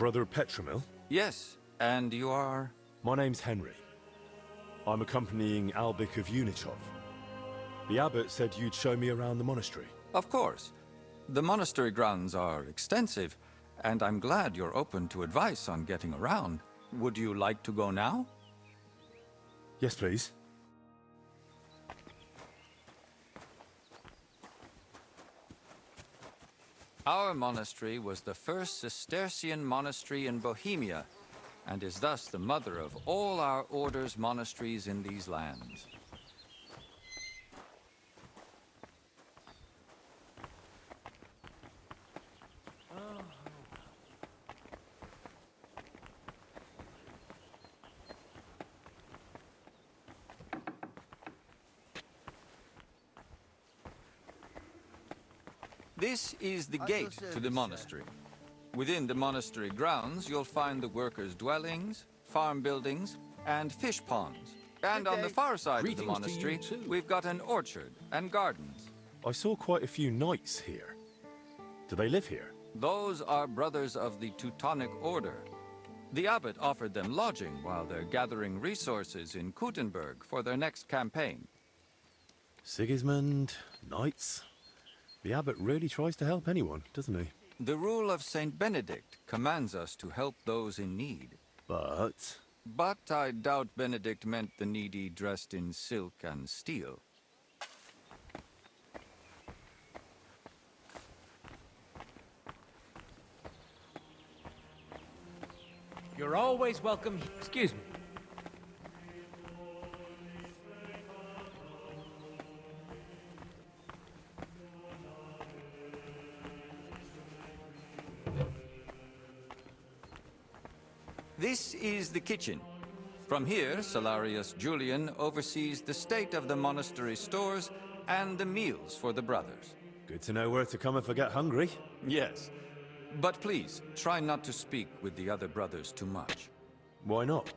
brother Petramil? Yes, and you are? My name's Henry. I'm accompanying Albich of Unichov. The abbot said you'd show me around the monastery. Of course. The monastery grounds are extensive, and I'm glad you're open to advice on getting around. Would you like to go now? Yes, please. Our monastery was the first Cistercian monastery in Bohemia, and is thus the mother of all our order's monasteries in these lands. This is the gate to the monastery. Within the monastery grounds, you'll find the workers' dwellings, farm buildings, and fish ponds. And on the far side of the monastery, we've got an orchard and gardens. I saw quite a few knights here. Do they live here? Those are brothers of the Teutonic Order. The abbot offered them lodging while they're gathering resources in Kuttenberg for their next campaign. Sigismund, knights. The abbot really tries to help anyone, doesn't he? The rule of Saint Benedict commands us to help those in need. But I doubt Benedict meant the needy dressed in silk and steel. You're always welcome. Excuse me. This is the kitchen. From here, Salarius Julian oversees the state of the monastery stores and the meals for the brothers. good to know where to come if I get hungry. Yes. But please, try not to speak with the other brothers too much. Why not?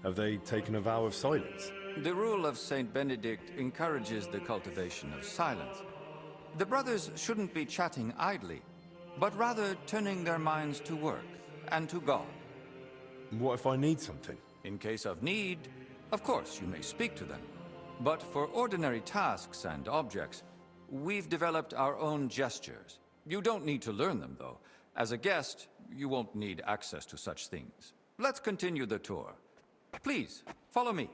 Have they taken a vow of silence? The rule of Saint Benedict encourages the cultivation of silence. The brothers shouldn't be chatting idly, but rather turning their minds to work and to God. What if I need something? In case of need, of course you may speak to them. But for ordinary tasks and objects, we've developed our own gestures. You don't need to learn them, though. As a guest, you won't need access to such things. Let's continue the tour. Please, follow me.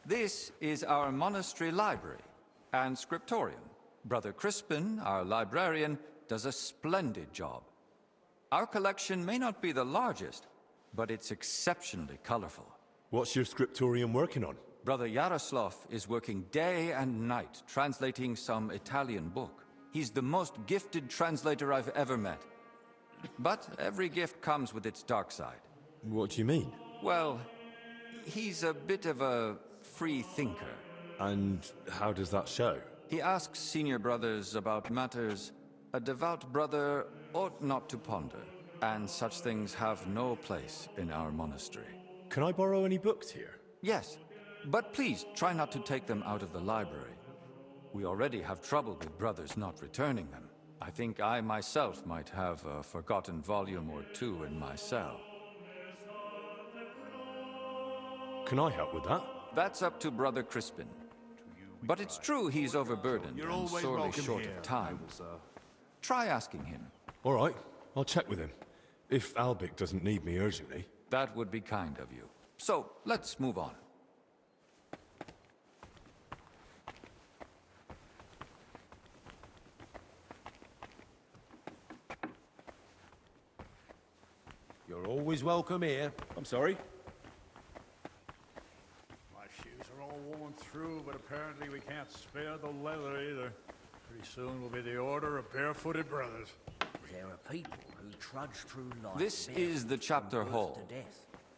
This is our monastery library and scriptorium. Brother Crispin, our librarian, does a splendid job. Our collection may not be the largest, but it's exceptionally colorful. What's your scriptorium working on? Brother Jaroslav is working day and night translating some Italian book. He's the most gifted translator I've ever met. But every gift comes with its dark side. What do you mean? Well, he's a bit of a free thinker. And how does that show? He asks senior brothers about matters a devout brother ought not to ponder, and such things have no place in our monastery. Can I borrow any books here? Yes, but please try not to take them out of the library. We already have trouble with brothers not returning them. I think I myself might have a forgotten volume or two in my cell. Can I help with that? That's up to Brother Crispin. But it's true he's overburdened and sorely short of time. Try asking him. All right, I'll check with him. If Albich doesn't need me urgently. That would be kind of you. So, let's move on. You're always welcome here. I'm sorry? My shoes are all worn through, but apparently we can't spare the leather either. Pretty soon we'll be the Order of Barefooted Brothers. There are people who trudge through life. This is the chapter hall.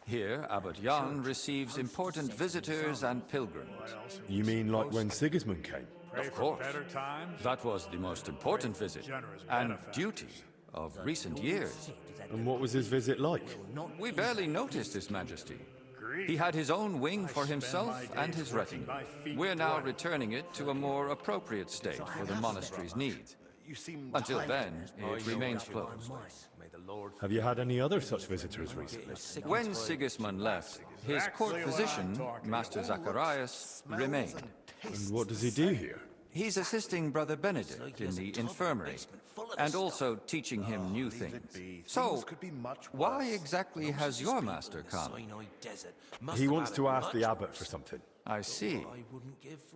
Here, Abbot Jan receives important visitors and pilgrims. You mean like when Sigismund came? Pray Of for course. better times. That was the most important visit and duty of recent years. And what was his visit like? We barely noticed His Majesty. He had his own wing for himself and his retinue. We're now returning it to a more appropriate state for the monastery's needs. Until then, it remains closed. Have you had any other such visitors recently? When Sigismund left, his court physician, Master Zacharias, remained. And what does he do here? He's assisting Brother Benedict in the infirmary, and also teaching him new things. So, why exactly has your master come? He wants to ask the abbot for something. I see.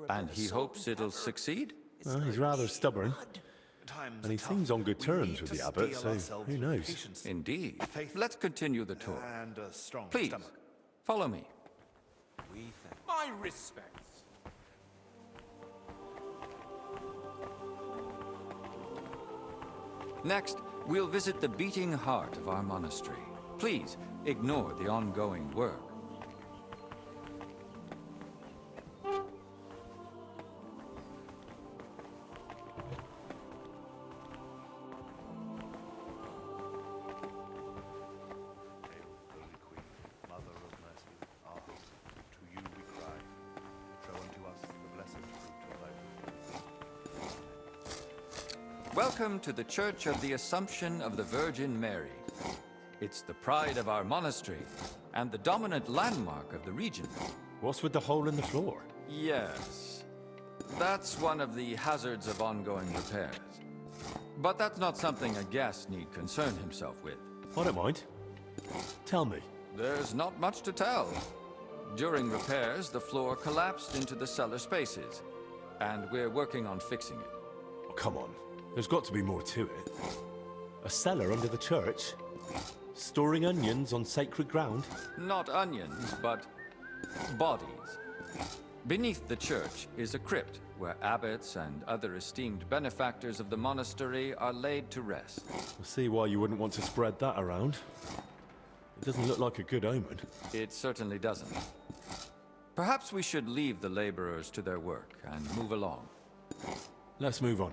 And he hopes it'll succeed? Well, he's rather stubborn. And he seems on good terms with the abbot, so who knows? Indeed. Let's continue the tour. Please, follow me. My respects. Next, we'll visit the beating heart of our monastery. Please, ignore the ongoing work. Welcome to the Church of the Assumption of the Virgin Mary. It's the pride of our monastery and the dominant landmark of the region. What's with the hole in the floor? Yes, that's one of the hazards of ongoing repairs. But that's not something a guest need concern himself with. I don't mind. Tell me. There's not much to tell. During repairs, the floor collapsed into the cellar spaces, and we're working on fixing it. Oh, come on. There's got to be more to it. A cellar under the church? Storing onions on sacred ground? Not onions, but bodies. Beneath the church is a crypt where abbots and other esteemed benefactors of the monastery are laid to rest. I see why you wouldn't want to spread that around. It doesn't look like a good omen. It certainly doesn't. Perhaps we should leave the laborers to their work and move along. Let's move on.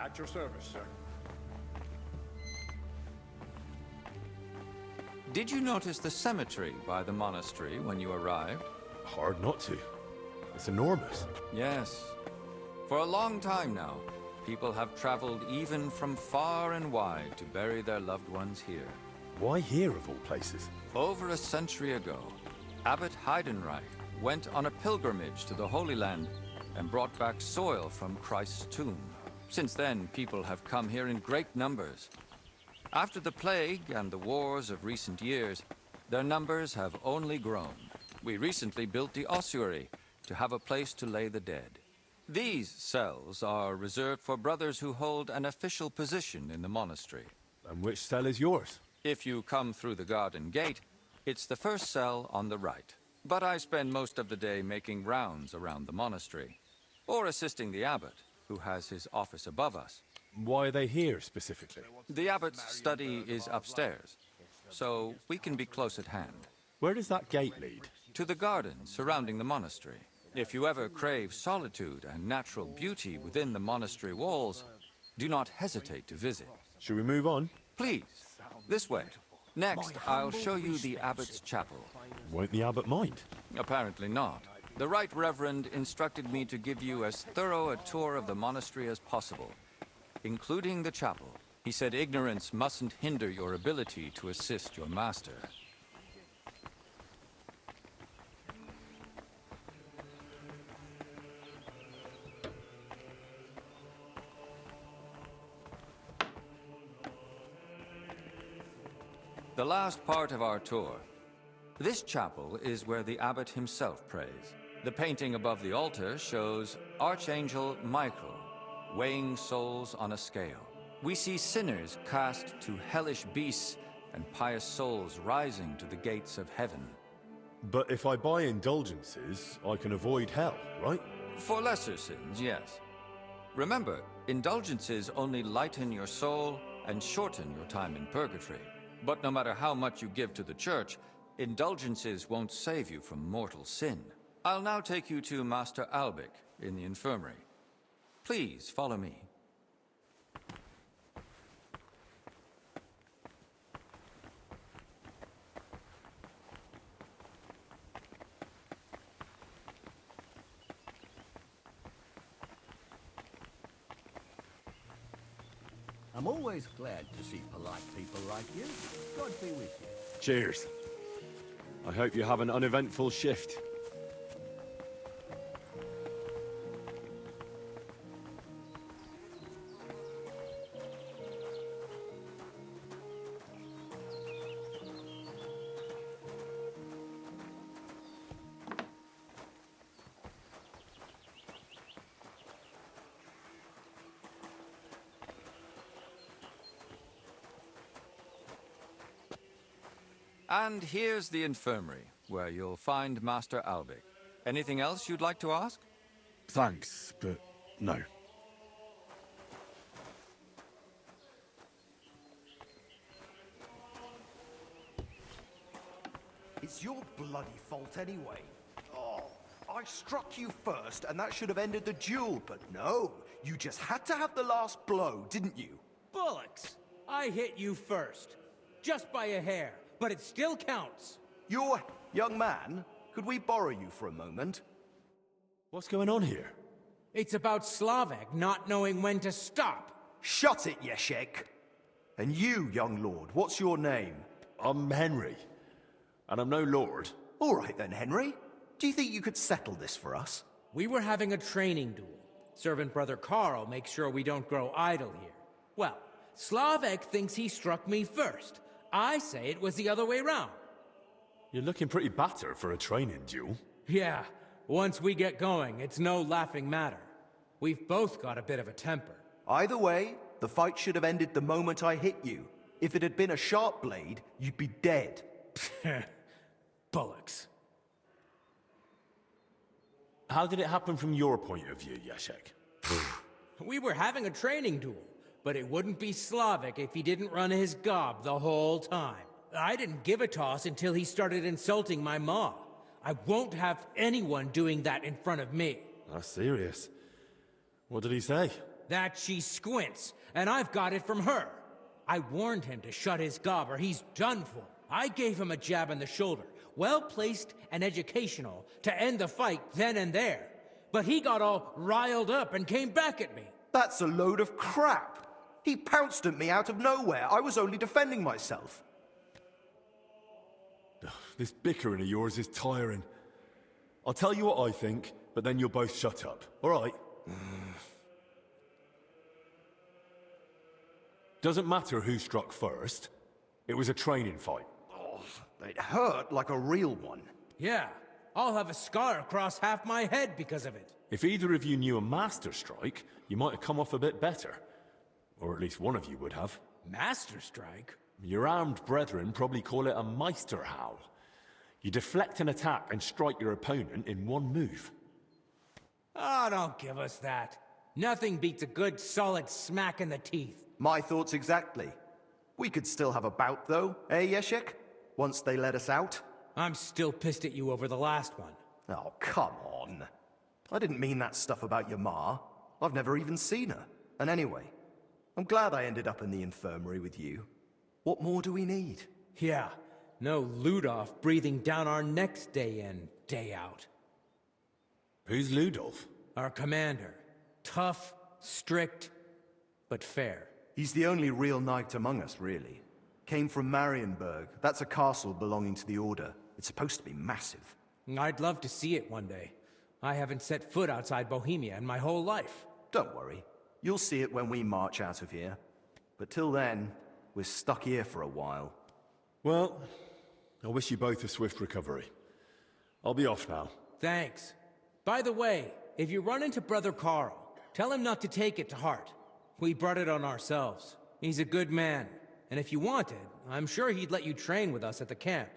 At your service, sir. Did you notice the cemetery by the monastery when you arrived? Hard not to. It's enormous. Yes. For a long time now, people have traveled even from far and wide to bury their loved ones here. Why here of all places? Over a century ago, Abbot Heidenreich went on a pilgrimage to the Holy Land and brought back soil from Christ's tomb. Since then, people have come here in great numbers. After the plague and the wars of recent years, their numbers have only grown. We recently built the ossuary to have a place to lay the dead. These cells are reserved for brothers who hold an official position in the monastery. And which cell is yours? If you come through the garden gate, it's the first cell on the right. But I spend most of the day making rounds around the monastery, or assisting the abbot, who has his office above us. Why are they here specifically? The abbot's study is upstairs, so we can be close at hand. Where does that gate lead? To the garden surrounding the monastery. If you ever crave solitude and natural beauty within the monastery walls, do not hesitate to visit. Should we move on? Please, this way. Next, I'll show you the abbot's chapel. Won't the abbot mind? Apparently not. The Right Reverend instructed me to give you as thorough a tour of the monastery as possible, including the chapel. He said ignorance mustn't hinder your ability to assist your master. The last part of our tour. This chapel is where the abbot himself prays. The painting above the altar shows Archangel Michael weighing souls on a scale. We see sinners cast to hellish beasts and pious souls rising to the gates of heaven. But if I buy indulgences, I can avoid hell, right? For lesser sins, yes. Remember, indulgences only lighten your soul and shorten your time in purgatory. But no matter how much you give to the church, indulgences won't save you from mortal sin. I'll now take you to Master Albich in the infirmary. Please follow me. I'm always glad to see polite people like you. God be with you. Cheers. I hope you have an uneventful shift. And here's the infirmary, where you'll find Master Albich. Anything else you'd like to ask? Thanks, but no. It's your bloody fault anyway. Oh, I struck you first, and that should have ended the duel, but no. You just had to have the last blow, didn't you? Bullocks! I hit you first. Just by a hair, but it still counts. You're... young man, could we borrow you for a moment? What's going on here? It's about Slavek not knowing when to stop. Shut it, Yeshek! And you, young lord, what's your name? I'm Henry, and I'm no lord. All right then, Henry. Do you think you could settle this for us? We were having a training duel. Servant Brother Carl makes sure we don't grow idle here. Well, Slavek thinks he struck me first. I say it was the other way round. You're looking pretty battered for a training duel. Yeah, once we get going, it's no laughing matter. We've both got a bit of a temper. Either way, the fight should have ended the moment I hit you. If it had been a sharp blade, you'd be dead. Bullocks. How did it happen from your point of view, Yeshek? We were having a training duel, but it wouldn't be Slavek if he didn't run his gob the whole time. I didn't give a toss until he started insulting my ma. I won't have anyone doing that in front of me. That's serious. What did he say? That she squints, and I've got it from her. I warned him to shut his gob or he's done for. I gave him a jab in the shoulder, well-placed and educational, to end the fight then and there. But he got all riled up and came back at me. That's a load of crap. He pounced at me out of nowhere. I was only defending myself. This bickering of yours is tiring. I'll tell you what I think, but then you'll both shut up, all right? Doesn't matter who struck first. It was a training fight. Oh, it hurt like a real one. Yeah, I'll have a scar across half my head because of it. If either of you knew a master strike, you might have come off a bit better. Or at least one of you would have. Master strike? Your armed brethren probably call it a Meister howl. You deflect an attack and strike your opponent in one move. Oh, don't give us that. Nothing beats a good solid smack in the teeth. My thoughts exactly. We could still have a bout though, eh, Yeshek? Once they let us out. I'm still pissed at you over the last one. Oh, come on. I didn't mean that stuff about your ma. I've never even seen her. And anyway, I'm glad I ended up in the infirmary with you. What more do we need? Yeah, no Ludolf breathing down our necks day in, day out. Who's Ludolf? Our commander. Tough, strict, but fair. He's the only real knight among us, really. Came from Marienburg. That's a castle belonging to the Order. It's supposed to be massive. I'd love to see it one day. I haven't set foot outside Bohemia in my whole life. Don't worry. You'll see it when we march out of here. But till then, we're stuck here for a while. Well, I wish you both a swift recovery. I'll be off now. Thanks. By the way, if you run into Brother Carl, tell him not to take it to heart. We brought it on ourselves. He's a good man, and if you wanted, I'm sure he'd let you train with us at the camp.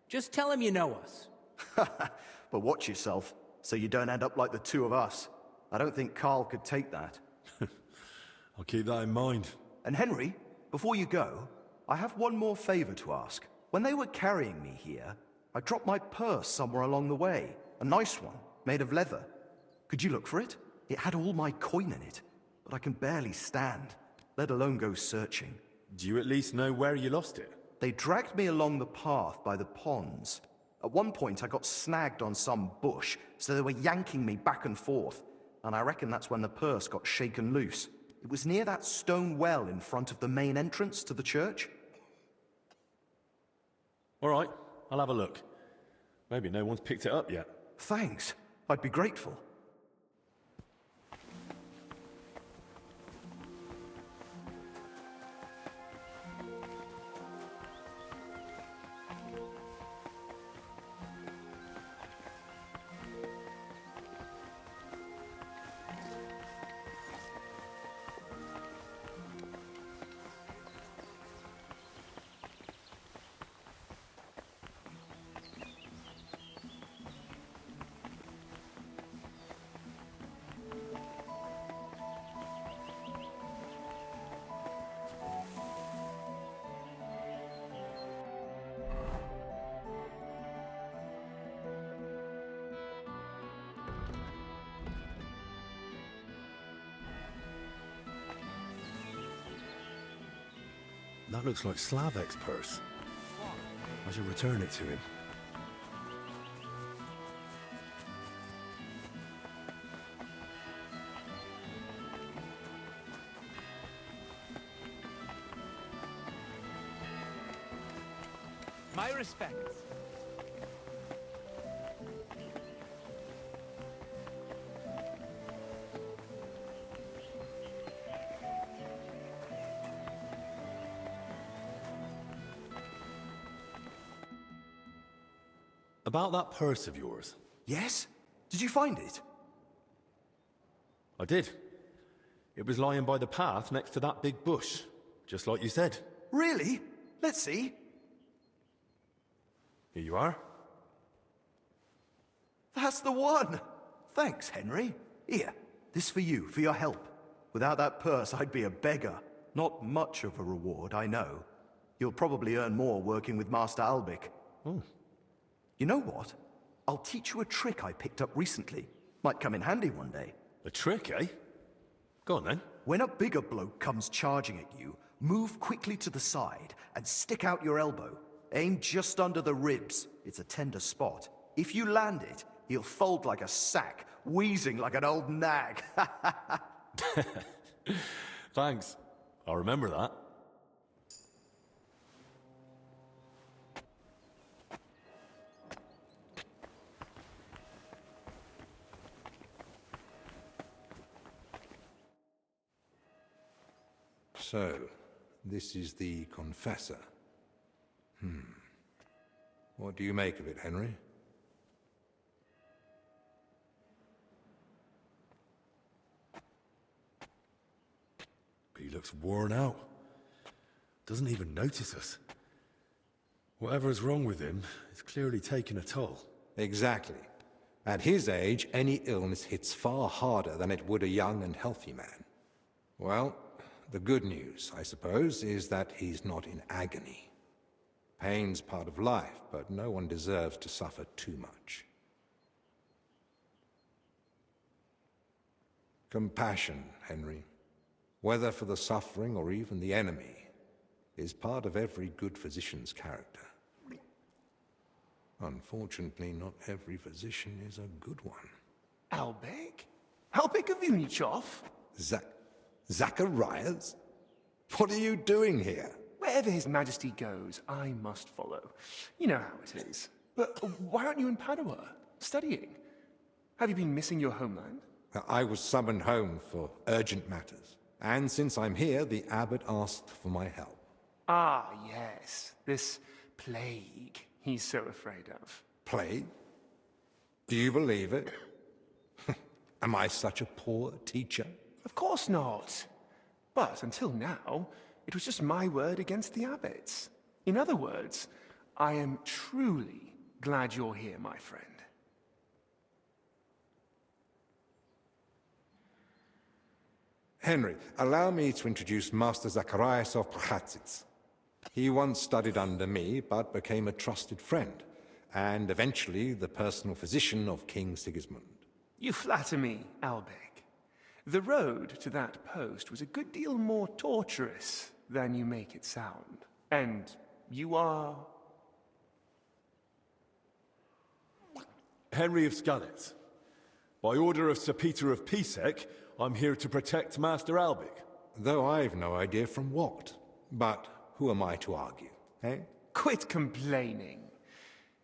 Just tell him you know us. But watch yourself, so you don't end up like the two of us. I don't think Carl could take that. I'll keep that in mind. And Henry, before you go, I have one more favor to ask. When they were carrying me here, I dropped my purse somewhere along the way. A nice one, made of leather. Could you look for it? It had all my coin in it, but I can barely stand, let alone go searching. Do you at least know where you lost it? They dragged me along the path by the ponds. At one point, I got snagged on some bush, so they were yanking me back and forth, and I reckon that's when the purse got shaken loose. It was near that stone well in front of the main entrance to the church. All right, I'll have a look. Maybe no one's picked it up yet. Thanks. I'd be grateful. That looks like Slavek's purse. I should return it to him. My respects. About that purse of yours. Yes? Did you find it? I did. It was lying by the path next to that big bush, just like you said. Really? Let's see. Here you are. That's the one! Thanks, Henry. Here, this for you, for your help. Without that purse, I'd be a beggar. Not much of a reward, I know. You'll probably earn more working with Master Albich. Oh. You know what? I'll teach you a trick I picked up recently. Might come in handy one day. A trick, eh? Go on then. When a bigger bloke comes charging at you, move quickly to the side and stick out your elbow. Aim just under the ribs. It's a tender spot. If you land it, he'll fold like a sack, wheezing like an old nag. Thanks. I'll remember that. So, this is the Confessor. What do you make of it, Henry? But he looks worn out. Doesn't even notice us. Whatever's wrong with him, it's clearly taken a toll. Exactly. At his age, any illness hits far harder than it would a young and healthy man. Well, the good news, I suppose, is that he's not in agony. Pain's part of life, but no one deserves to suffer too much. Compassion, Henry, whether for the suffering or even the enemy, is part of every good physician's character. Unfortunately, not every physician is a good one. Albich? Albich of Unichov? Zacharias? What are you doing here? Wherever His Majesty goes, I must follow. You know how it is. But why aren't you in Padua, studying? Have you been missing your homeland? I was summoned home for urgent matters. And since I'm here, the abbot asked for my help. Ah, yes. This plague. he's so afraid of. Plague? Do you believe it? Am I such a poor teacher? Of course not. But until now, it was just my word against the abbot's. In other words, I am truly glad you're here, my friend. Henry, allow me to introduce Master Zacharias of Prchatsitz. He once studied under me, but became a trusted friend, and eventually the personal physician of King Sigismund. You flatter me, Albich. The road to that post was a good deal more torturous than you make it sound. And you are... Henry of Skalitz. By order of Sir Peter of Pisek, I'm here to protect Master Albich. Though I've no idea from what. But who am I to argue, eh? Quit complaining.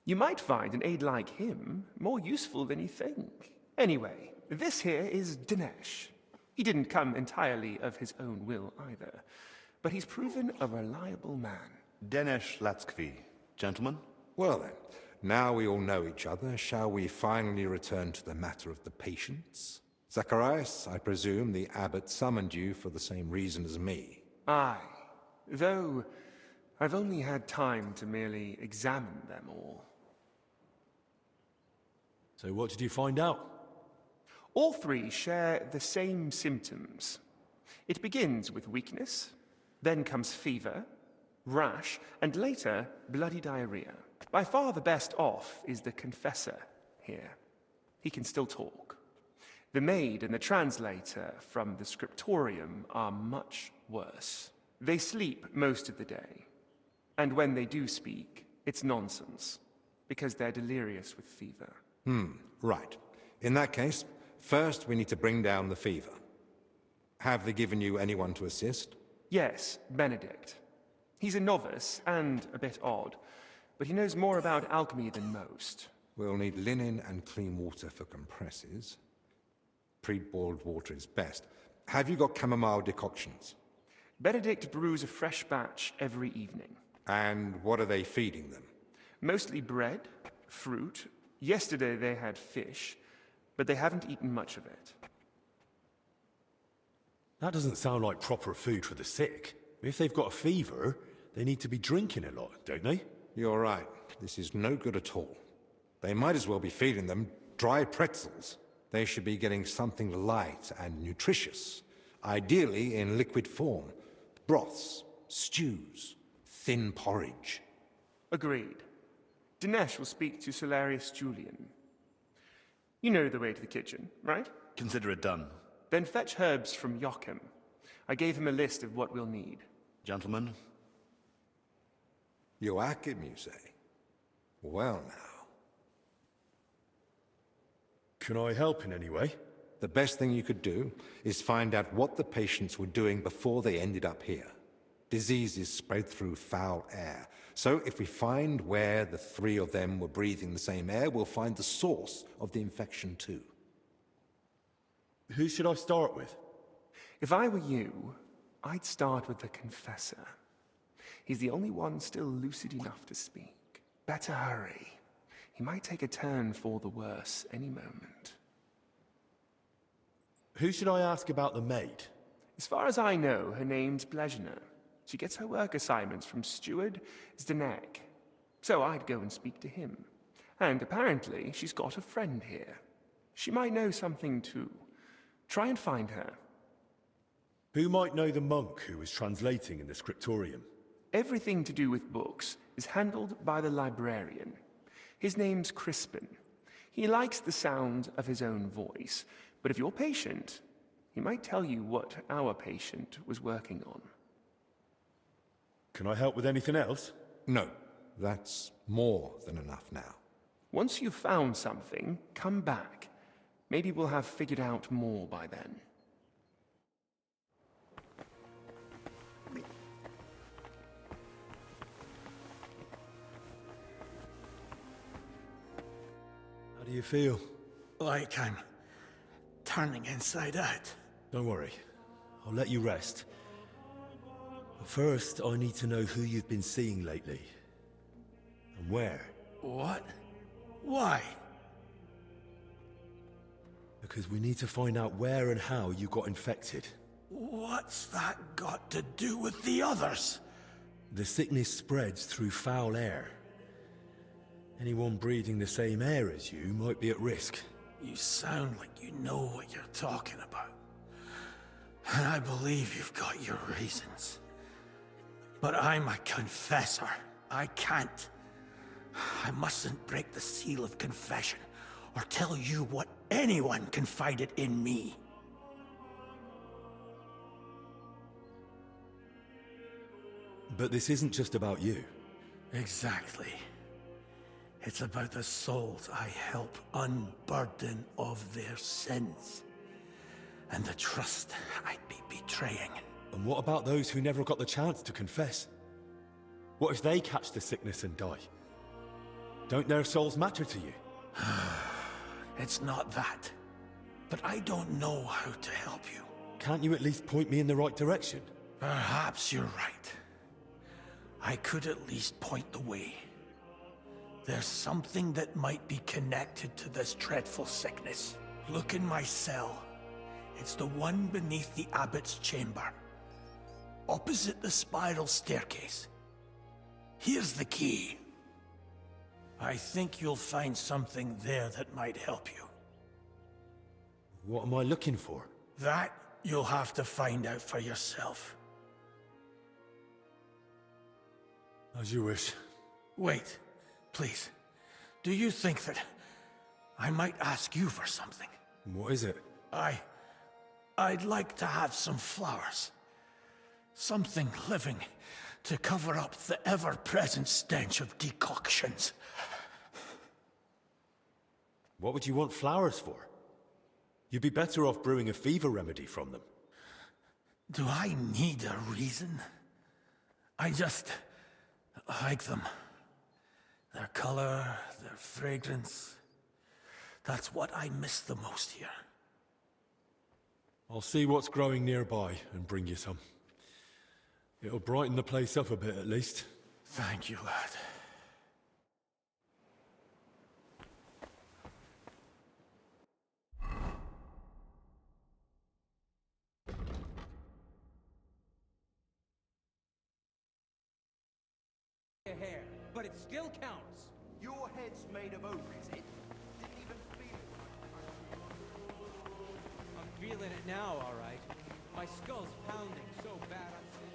You might find an aide like him more useful than you think. Anyway, this here is Dinesh. He didn't come entirely of his own will either, but he's proven a reliable man. Dinesh Latskvi. Gentlemen? Well then, now we all know each other, shall we finally return to the matter of the patients? Zacharias, I presume the abbot summoned you for the same reason as me. Aye, though I've only had time to merely examine them all. So what did you find out? All three share the same symptoms. It begins with weakness, then comes fever, rash, and later bloody diarrhea. By far the best off is the confessor here. He can still talk. The maid and the translator from the scriptorium are much worse. They sleep most of the day, and when they do speak, it's nonsense, because they're delirious with fever. Right. In that case, first we need to bring down the fever. Have they given you anyone to assist? Yes, Benedict. He's a novice and a bit odd, but he knows more about alchemy than most. We'll need linen and clean water for compresses. Pre-boiled water is best. Have you got chamomile decoctions? Benedict brews a fresh batch every evening. And what are they feeding them? Mostly bread, fruit. Yesterday they had fish, but they haven't eaten much of it. That doesn't sound like proper food for the sick. If they've got a fever, they need to be drinking a lot, don't they? You're right. This is no good at all. They might as well be feeding them dry pretzels. They should be getting something light and nutritious, ideally in liquid form. Broths, stews, thin porridge. Agreed. Dinesh will speak to Solarius Julian. You know the way to the kitchen, right? Consider it done. Then fetch herbs from Joachim. I gave him a list of what we'll need. Gentlemen? Joachim, you say? Well now. Can I help in any way? The best thing you could do is find out what the patients were doing before they ended up here. Diseases spread through foul air. So if we find where the three of them were breathing the same air, we'll find the source of the infection too. Who should I start with? If I were you, I'd start with the Confessor. He's the only one still lucid enough to speak. Better hurry. He might take a turn for the worse any moment. Who should I ask about the maid? As far as I know, her name's Blazhena. She gets her work assignments from Steward Zdenyek. So I'd go and speak to him. And apparently, she's got a friend here. She might know something too. Try and find her. Who might know the monk who was translating in the scriptorium? Everything to do with books is handled by the librarian. His name's Crispin. He likes the sound of his own voice, but if you're patient, he might tell you what our patient was working on. Can I help with anything else? No, that's more than enough now. Once you've found something, come back. Maybe we'll have figured out more by then. How do you feel? Like I'm turning inside out. Don't worry. I'll let you rest. But first, I need to know who you've been seeing lately. And where? What? Why? Because we need to find out where and how you got infected. What's that got to do with the others? The sickness spreads through foul air. Anyone breathing the same air as you might be at risk. You sound like you know what you're talking about. And I believe you've got your reasons. But I'm a confessor. I can't. I mustn't break the seal of confession or tell you what anyone confided in me. But this isn't just about you. Exactly. It's about the souls I help unburden of their sins. And the trust I'd be betraying. And what about those who never got the chance to confess? What if they catch the sickness and die? Don't their souls matter to you? It's not that. But I don't know how to help you. Can't you at least point me in the right direction? Perhaps you're right. I could at least point the way. There's something that might be connected to this dreadful sickness. Look in my cell. It's the one beneath the abbot's chamber. Opposite the spiral staircase. Here's the key. I think you'll find something there that might help you. What am I looking for? That you'll have to find out for yourself. As you wish. Wait, please. Do you think that I might ask you for something? What is it? I'd like to have some flowers. Something living to cover up the ever-present stench of decoctions. What would you want flowers for? You'd be better off brewing a fever remedy from them. Do I need a reason? I just like them. Their color, their fragrance. That's what I miss the most here. I'll see what's growing nearby and bring you some. It'll brighten the place up a bit at least. Thank you, lad. Hair, but it still counts. Your head's made of oak, is it? Didn't even feel it. I'm feeling it now, all right. My skull's pounding so bad I'm cheating.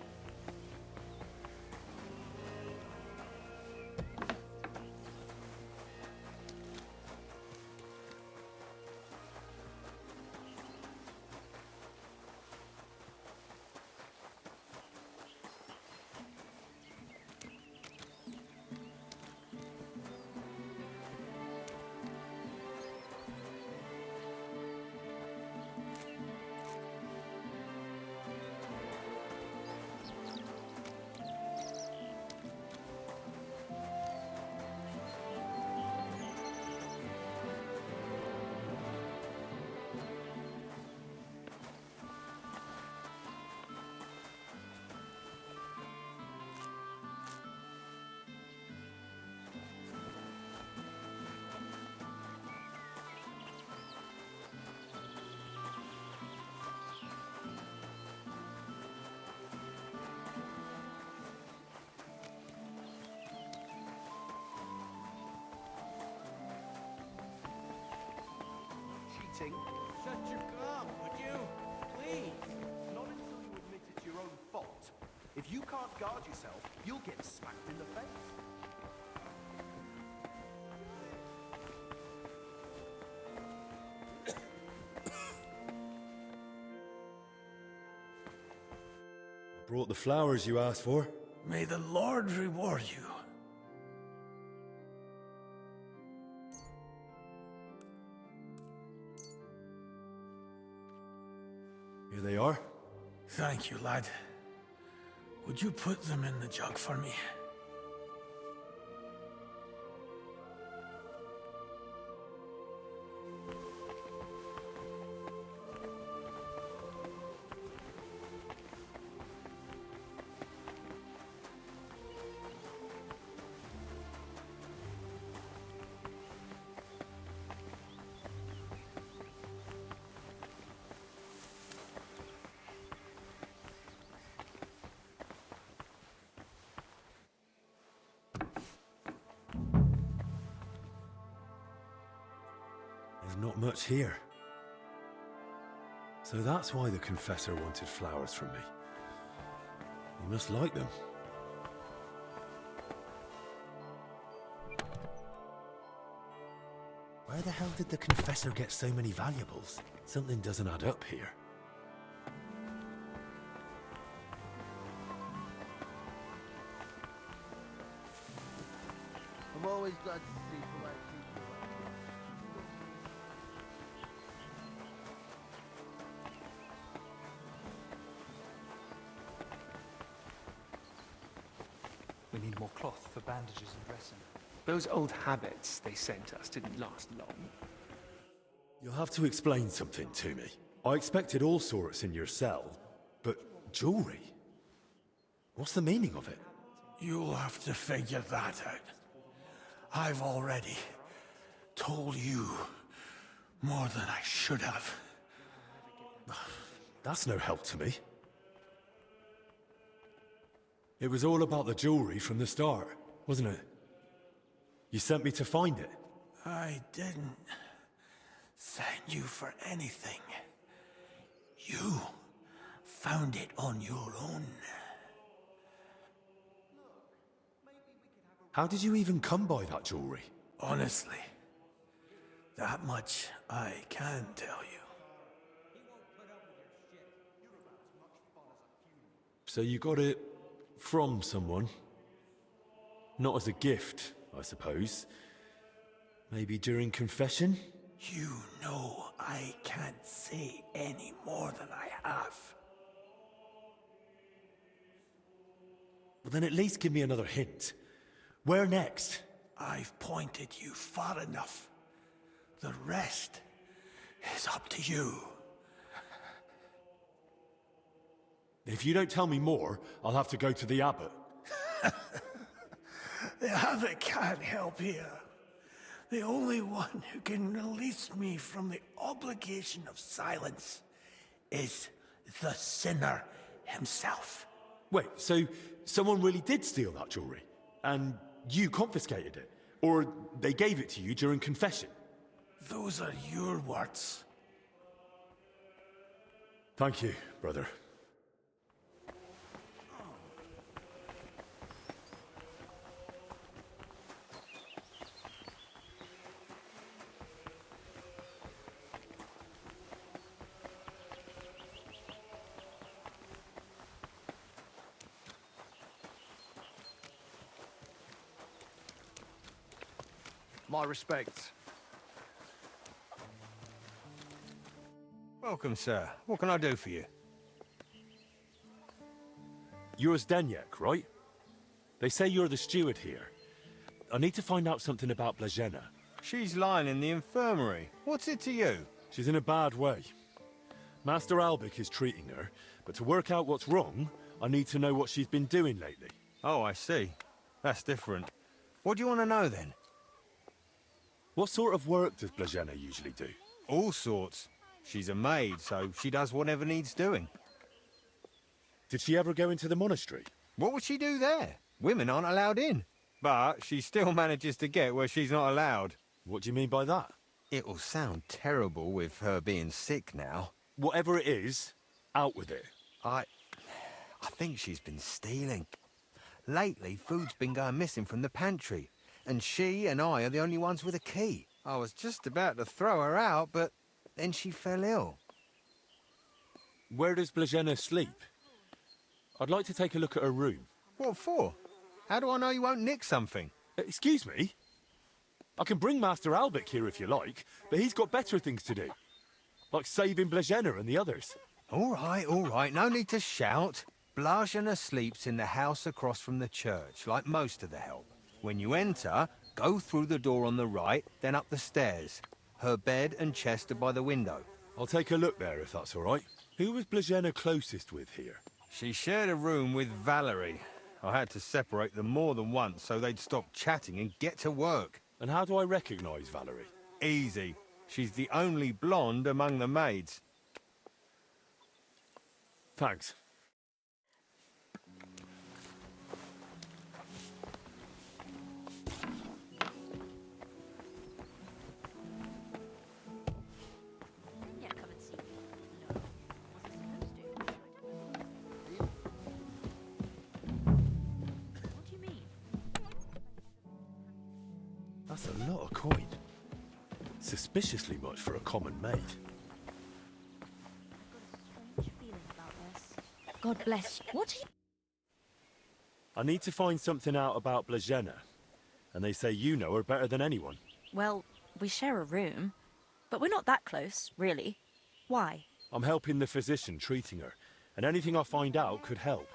Shut your gum, would you? Please. Not until you admit it's your own fault. If you can't guard yourself, you'll get smacked in the face. I brought the flowers you asked for. May the Lord reward you. Here they are. Thank you, lad. Would you put them in the jug for me? not much here. So that's why the Confessor wanted flowers from me. He must like them. Where the hell did the Confessor get so many valuables? Something doesn't add up here. I'm always glad to see polite people like We need more cloth for bandages and dressing. Those old habits they sent us didn't last long. You'll have to explain something to me. I expected all sorts in your cell, but jewelry? What's the meaning of it? You'll have to figure that out. I've already told you more than I should have. That's no help to me. It was all about the jewelry from the start, wasn't it? You sent me to find it. I didn't send you for anything. You found it on your own. How did you even come by that jewelry? Honestly, that much I can tell you. So you got it from someone? Not as a gift, I suppose. Maybe during confession? You know I can't say any more than I have. Well, then at least give me another hint. Where next? I've pointed you far enough. The rest is up to you. If you don't tell me more, I'll have to go to the abbot. The abbot can't help here. The only one who can release me from the obligation of silence is the sinner himself. Wait, so someone really did steal that jewelry? And you confiscated it? Or they gave it to you during confession? Those are your words. Thank you, brother. My respects. Welcome, sir. What can I do for you? You're Zdenyek, right? They say you're the steward here. I need to find out something about Blazhena. She's lying in the infirmary. What's it to you? She's in a bad way. Master Albich is treating her, but to work out what's wrong, I need to know what she's been doing lately. Oh, I see. That's different. What do you want to know, then? What sort of work does Blazhena usually do? All sorts. She's a maid, so she does whatever needs doing. Did she ever go into the monastery? What would she do there? Women aren't allowed in. But she still manages to get where she's not allowed. What do you mean by that? It'll sound terrible with her being sick now. Whatever it is, out with it. I think she's been stealing. Lately, food's been going missing from the pantry. And she and I are the only ones with a key. I was just about to throw her out, but then she fell ill. Where does Blazhena sleep? I'd like to take a look at her room. What for? How do I know you won't nick something? Excuse me? I can bring Master Albich here if you like, but he's got better things to do. Like saving Blazhena and the others. All right, no need to shout. Blazhena sleeps in the house across from the church, like most of the help. When you enter, go through the door on the right, then up the stairs. Her bed and chest are by the window. I'll take a look there if that's all right. Who was Blazhena closest with here? She shared a room with Valerie. I had to separate them more than once so they'd stop chatting and get to work. And how do I recognize Valerie? Easy. She's the only blonde among the maids. Thanks. That's a lot of coin. Suspiciously much for a common maid. God bless you. What are you... I need to find something out about Blazhena. And they say you know her better than anyone. Well, we share a room, but we're not that close, really. Why? I'm helping the physician treating her, and anything I find out could help.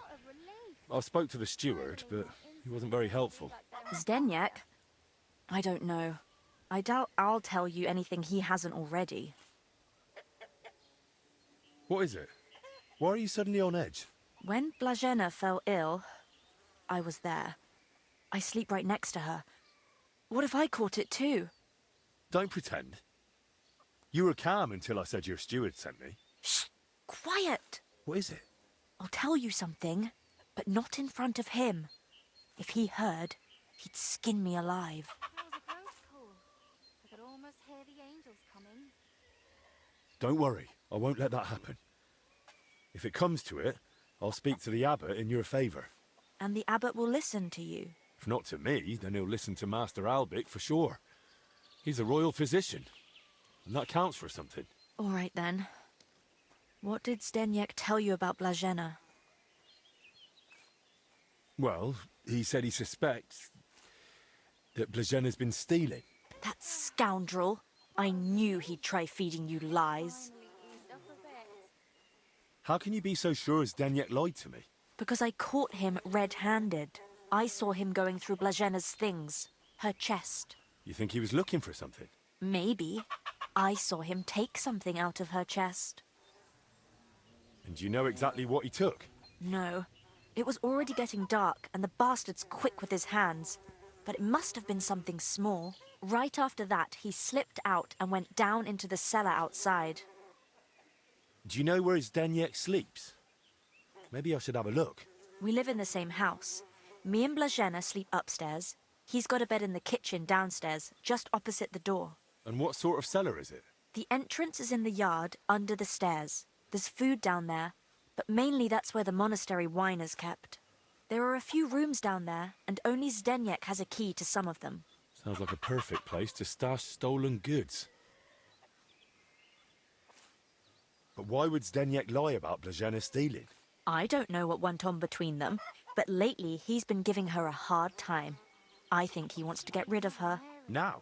I spoke to the steward, but he wasn't very helpful. Zdenyek? I don't know. I doubt I'll tell you anything he hasn't already. What is it? Why are you suddenly on edge? When Blazhena fell ill, I was there. I sleep right next to her. What if I caught it too? Don't pretend. You were calm until I said your steward sent me. Shh! Quiet! What is it? I'll tell you something, but not in front of him. If he heard, he'd skin me alive. I could almost hear the angels coming. Don't worry, I won't let that happen. If it comes to it, I'll speak to the abbot in your favour. And the abbot will listen to you. If not to me, then he'll listen to Master Albich for sure. He's a royal physician, and that counts for something. All right then. What did Zdenyek tell you about Blazhena? Well, he said he suspects that Blazhena's been stealing. That scoundrel! I knew he'd try feeding you lies. How can you be so sure Zdenyek lied to me? Because I caught him red-handed. I saw him going through Blazhena's things. Her chest. You think he was looking for something? Maybe. I saw him take something out of her chest. And do you know exactly what he took? No. It was already getting dark, and the bastard's quick with his hands. But it must have been something small. Right after that, he slipped out and went down into the cellar outside. Do you know where Zdenyek sleeps? Maybe I should have a look. We live in the same house. Me and Blazhena sleep upstairs. He's got a bed in the kitchen downstairs, just opposite the door. And what sort of cellar is it? The entrance is in the yard, under the stairs. There's food down there, but mainly that's where the monastery wine is kept. There are a few rooms down there, and only Zdenyek has a key to some of them. Sounds like a perfect place to stash stolen goods. But why would Zdenyek lie about Blazhena stealing? I don't know what went on between them, but lately he's been giving her a hard time. I think he wants to get rid of her. Now?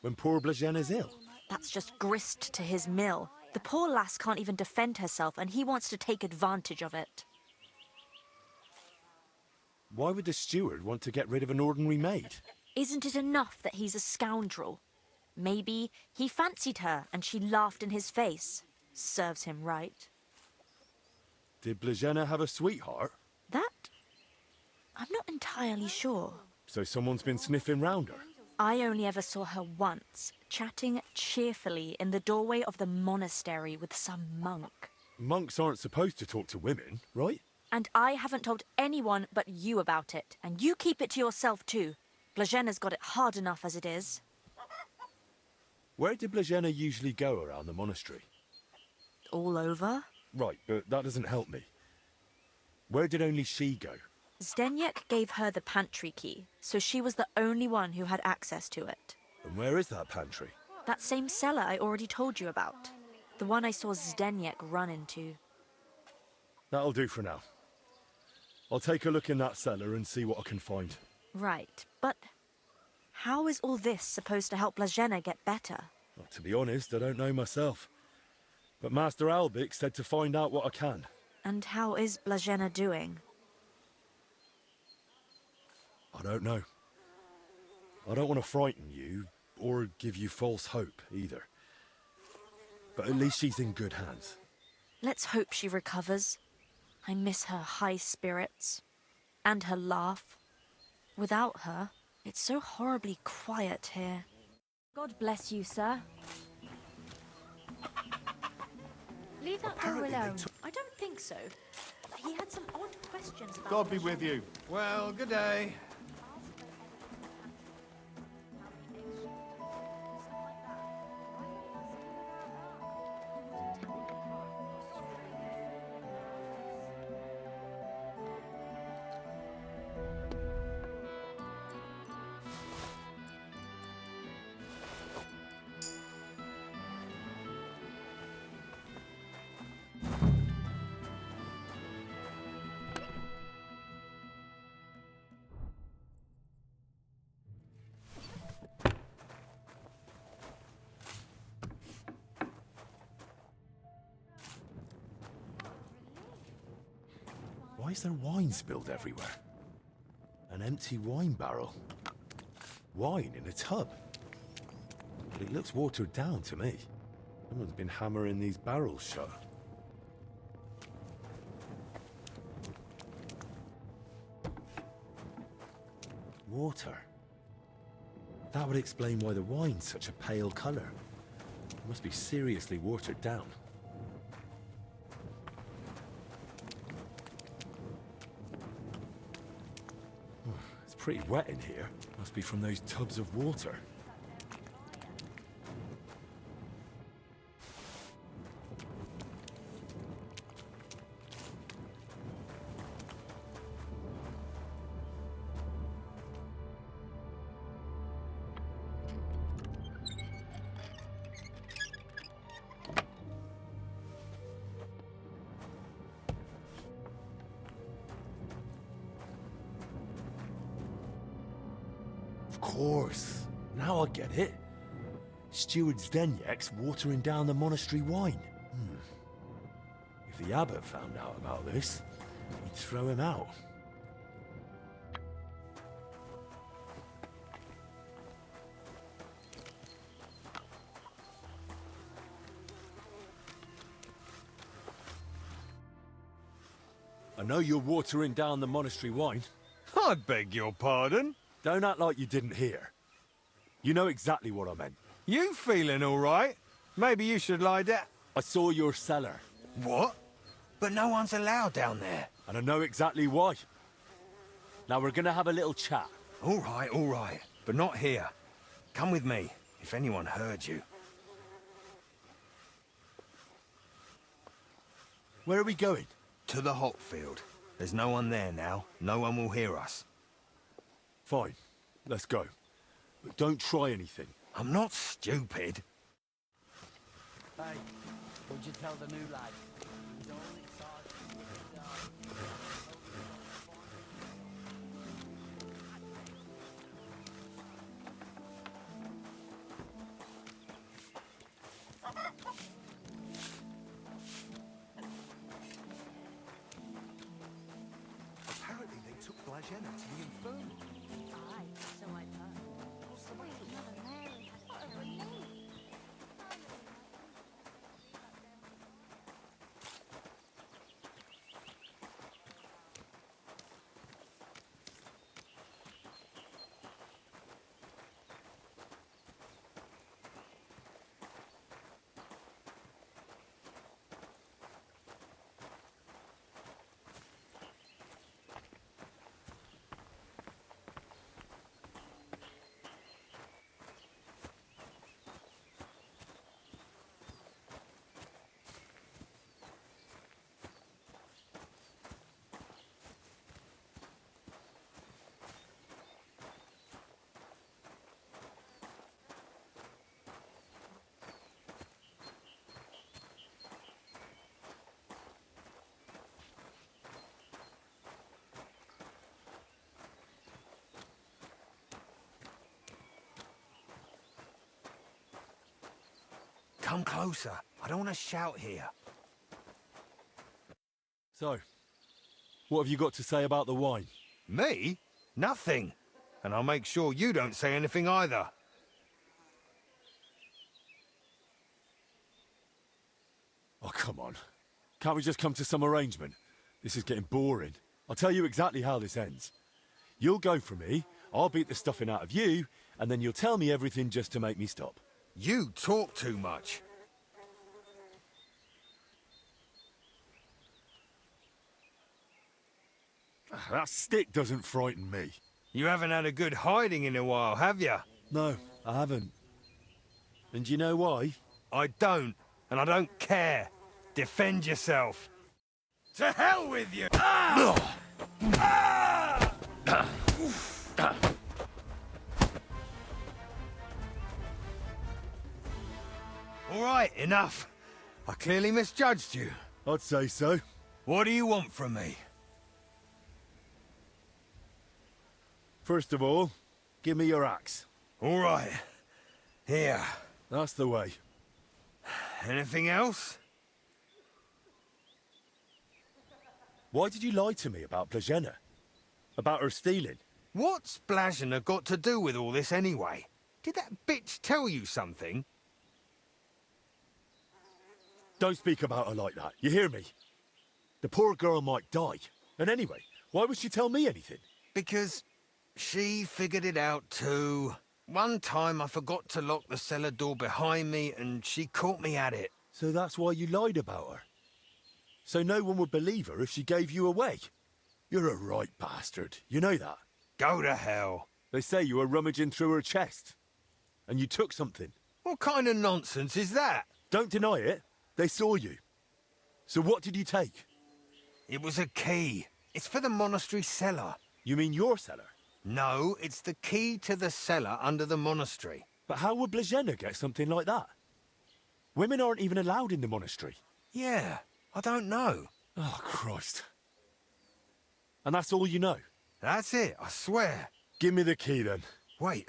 When poor Blazhena's ill? That's just grist to his mill. The poor lass can't even defend herself, and he wants to take advantage of it. Why would the steward want to get rid of an ordinary maid? Isn't it enough that he's a scoundrel? Maybe he fancied her and she laughed in his face. Serves him right. Did Blazhena have a sweetheart? That? I'm not entirely sure. So someone's been sniffing round her? I only ever saw her once, chatting cheerfully in the doorway of the monastery with some monk. Monks aren't supposed to talk to women, right? And I haven't told anyone but you about it, and you keep it to yourself too. Blazhena's got it hard enough as it is. Where did Blazhena usually go around the monastery? All over? Right, but that doesn't help me. Where did only she go? Zdenyek gave her the pantry key, so she was the only one who had access to it. And where is that pantry? That same cellar I already told you about. The one I saw Zdenyek run into. That'll do for now. I'll take a look in that cellar and see what I can find. Right, but how is all this supposed to help Blazhena get better? Well, to be honest, I don't know myself. But Master Albich said to find out what I can. And how is Blazhena doing? I don't know. I don't want to frighten you, or give you false hope, either. But at least she's in good hands. Let's hope she recovers. I miss her high spirits. And her laugh. Without her, it's so horribly quiet here. God bless you, sir. Leave that door alone. I don't think so. He had some odd questions about... God be with you. Well, good day. Why is there wine spilled everywhere? An empty wine barrel. Wine in a tub. But it looks watered down to me. Someone's been hammering these barrels shut. Water. That would explain why the wine's such a pale color. It must be seriously watered down. It's pretty wet in here. Must be from those tubs of water. Of course. Now I get it. Steward Zdenyek's watering down the monastery wine. If the abbot found out about this, he'd throw him out. I know you're watering down the monastery wine. I beg your pardon? Don't act like you didn't hear. You know exactly what I meant. You feeling all right? Maybe you should lie down. I saw your cellar. What? But no one's allowed down there. And I know exactly why. Now we're gonna have a little chat. All right. But not here. Come with me, if anyone heard you. Where are we going? To the hop field. There's no one there now. No one will hear us. Fine. Let's go. But don't try anything. I'm not stupid. Hey, what'd you tell the new lad? He's all excited with Apparently they took Blazhena to the infirmary. Aye, so I've heard. Sweet Mother Mary, what a relief! Come closer. I don't want to shout here. So, what have you got to say about the wine? Me? Nothing. And I'll make sure you don't say anything either. Oh, come on. Can't we just come to some arrangement? This is getting boring. I'll tell you exactly how this ends. You'll go for me, I'll beat the stuffing out of you, and then you'll tell me everything just to make me stop. You talk too much. That stick doesn't frighten me. You haven't had a good hiding in a while, have you? No, I haven't. And do you know why? I don't, and I don't care. Defend yourself. To hell with you! Ah! Ah! All right, enough. I clearly misjudged you. I'd say so. What do you want from me? First of all, give me your axe. All right. Here. That's the way. Anything else? Why did you lie to me about Blazhena? About her stealing? What's Blazhena got to do with all this anyway? Did that bitch tell you something? Don't speak about her like that, you hear me? The poor girl might die. And anyway, why would she tell me anything? Because she figured it out too. One time I forgot to lock the cellar door behind me and she caught me at it. So that's why you lied about her? So no one would believe her if she gave you away? You're a right bastard, you know that? Go to hell. They say you were rummaging through her chest. And you took something. What kind of nonsense is that? Don't deny it. They saw you. So what did you take? It was a key. It's for the monastery cellar. You mean your cellar? No, it's the key to the cellar under the monastery. But how would Blazhena get something like that? Women aren't even allowed in the monastery. Yeah, I don't know. Oh, Christ. And that's all you know? That's it, I swear. Give me the key, then. Wait,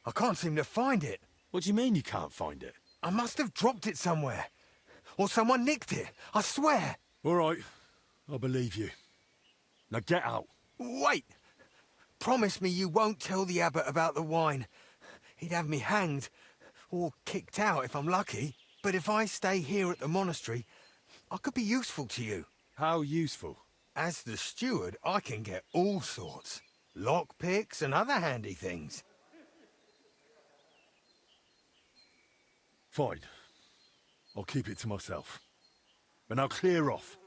I can't seem to find it. What do you mean you can't find it? I must have dropped it somewhere. Or someone nicked it, I swear. All right, I believe you. Now get out. Wait! Promise me you won't tell the abbot about the wine. He'd have me hanged, or kicked out if I'm lucky. But if I stay here at the monastery, I could be useful to you. How useful? As the steward, I can get all sorts. Lockpicks and other handy things. Fine. I'll keep it to myself. And I'll clear off.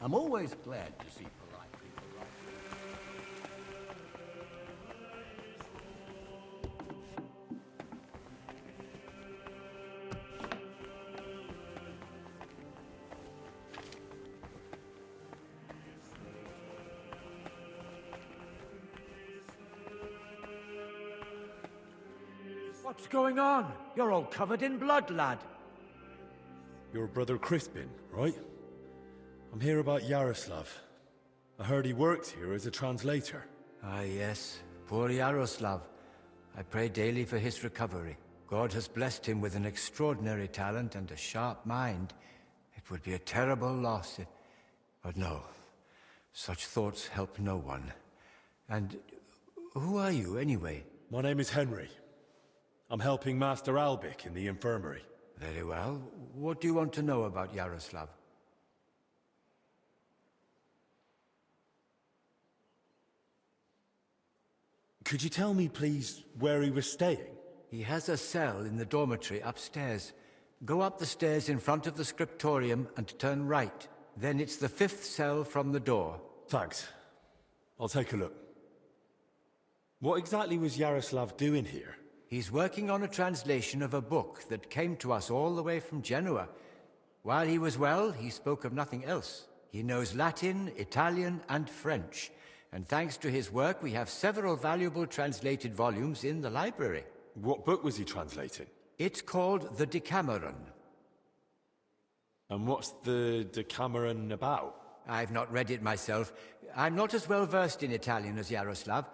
I'm always glad to see polite people like What's going on? You're all covered in blood, lad. Your brother Crispin, right? I'm here about Jaroslav. I heard he works here as a translator. Ah, yes. Poor Jaroslav. I pray daily for his recovery. God has blessed him with an extraordinary talent and a sharp mind. It would be a terrible loss if... But no. Such thoughts help no one. And who are you, anyway? My name is Henry. I'm helping Master Albich in the infirmary. Very well. What do you want to know about Jaroslav? Could you tell me, please, where he was staying? He has a cell in the dormitory upstairs. Go up the stairs in front of the scriptorium and turn right. Then it's the 5th cell from the door. Thanks. I'll take a look. What exactly was Jaroslav doing here? He's working on a translation of a book that came to us all the way from Genoa. While he was well, he spoke of nothing else. He knows Latin, Italian, and French. And thanks to his work, we have several valuable translated volumes in the library. What book was he translating? It's called The Decameron. And what's the Decameron about? I've not read it myself. I'm not as well versed in Italian as Jaroslav.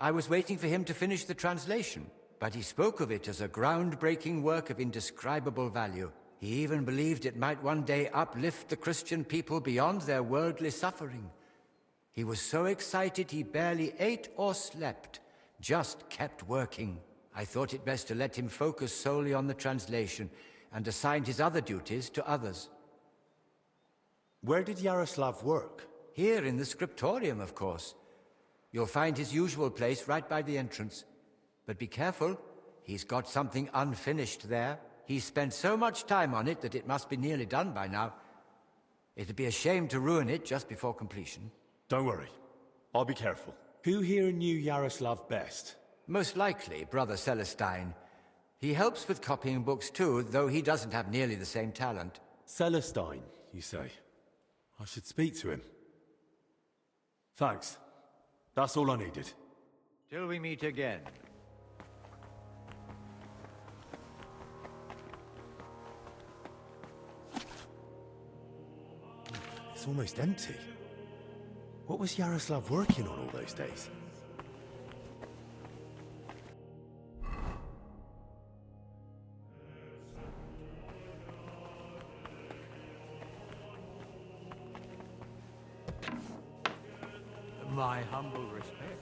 I was waiting for him to finish the translation, but he spoke of it as a groundbreaking work of indescribable value. He even believed it might one day uplift the Christian people beyond their worldly suffering. He was so excited he barely ate or slept, just kept working. I thought it best to let him focus solely on the translation and assigned his other duties to others. Where did Jaroslav work? Here in the scriptorium, of course. You'll find his usual place right by the entrance. But be careful, he's got something unfinished there. He's spent so much time on it that it must be nearly done by now. It'd be a shame to ruin it just before completion. Don't worry. I'll be careful. Who here knew Jaroslav best? Most likely, Brother Celestine. He helps with copying books too, though he doesn't have nearly the same talent. Celestine, you say? I should speak to him. Thanks. That's all I needed. Till we meet again. It's almost empty. What was Jaroslav working on all those days? My humble respects.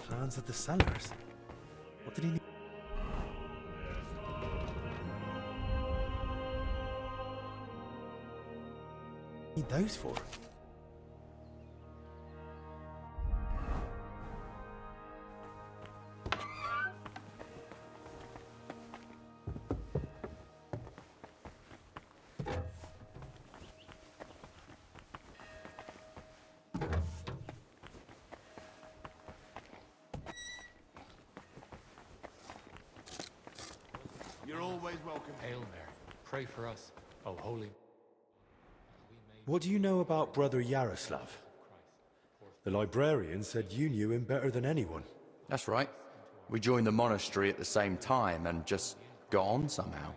Plans of the cellars? What did he need? Need those for? You're always welcome. Hail Mary, pray for us, O holy. What do you know about Brother Jaroslav? The librarian said you knew him better than anyone. That's right. We joined the monastery at the same time and just got on somehow.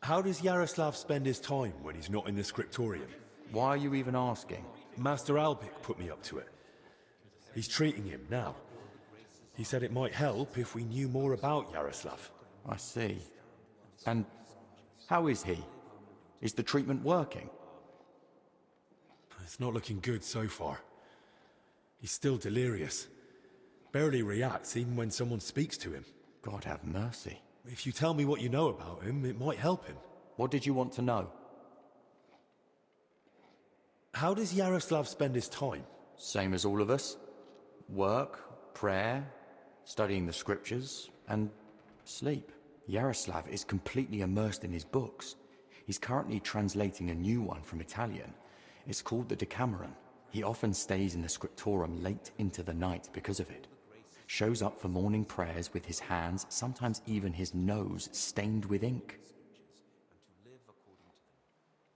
How does Jaroslav spend his time when he's not in the scriptorium? Why are you even asking? Master Albich put me up to it. He's treating him now. He said it might help if we knew more about Jaroslav. I see. And how is he? Is the treatment working? It's not looking good so far. He's still delirious. Barely reacts even when someone speaks to him. God have mercy. If you tell me what you know about him, it might help him. What did you want to know? How does Jaroslav spend his time? Same as all of us. Work, prayer, studying the scriptures, and sleep. Jaroslav is completely immersed in his books. He's currently translating a new one from Italian. It's called the Decameron. He often stays in the scriptorium late into the night because of it. Shows up for morning prayers with his hands, sometimes even his nose, stained with ink.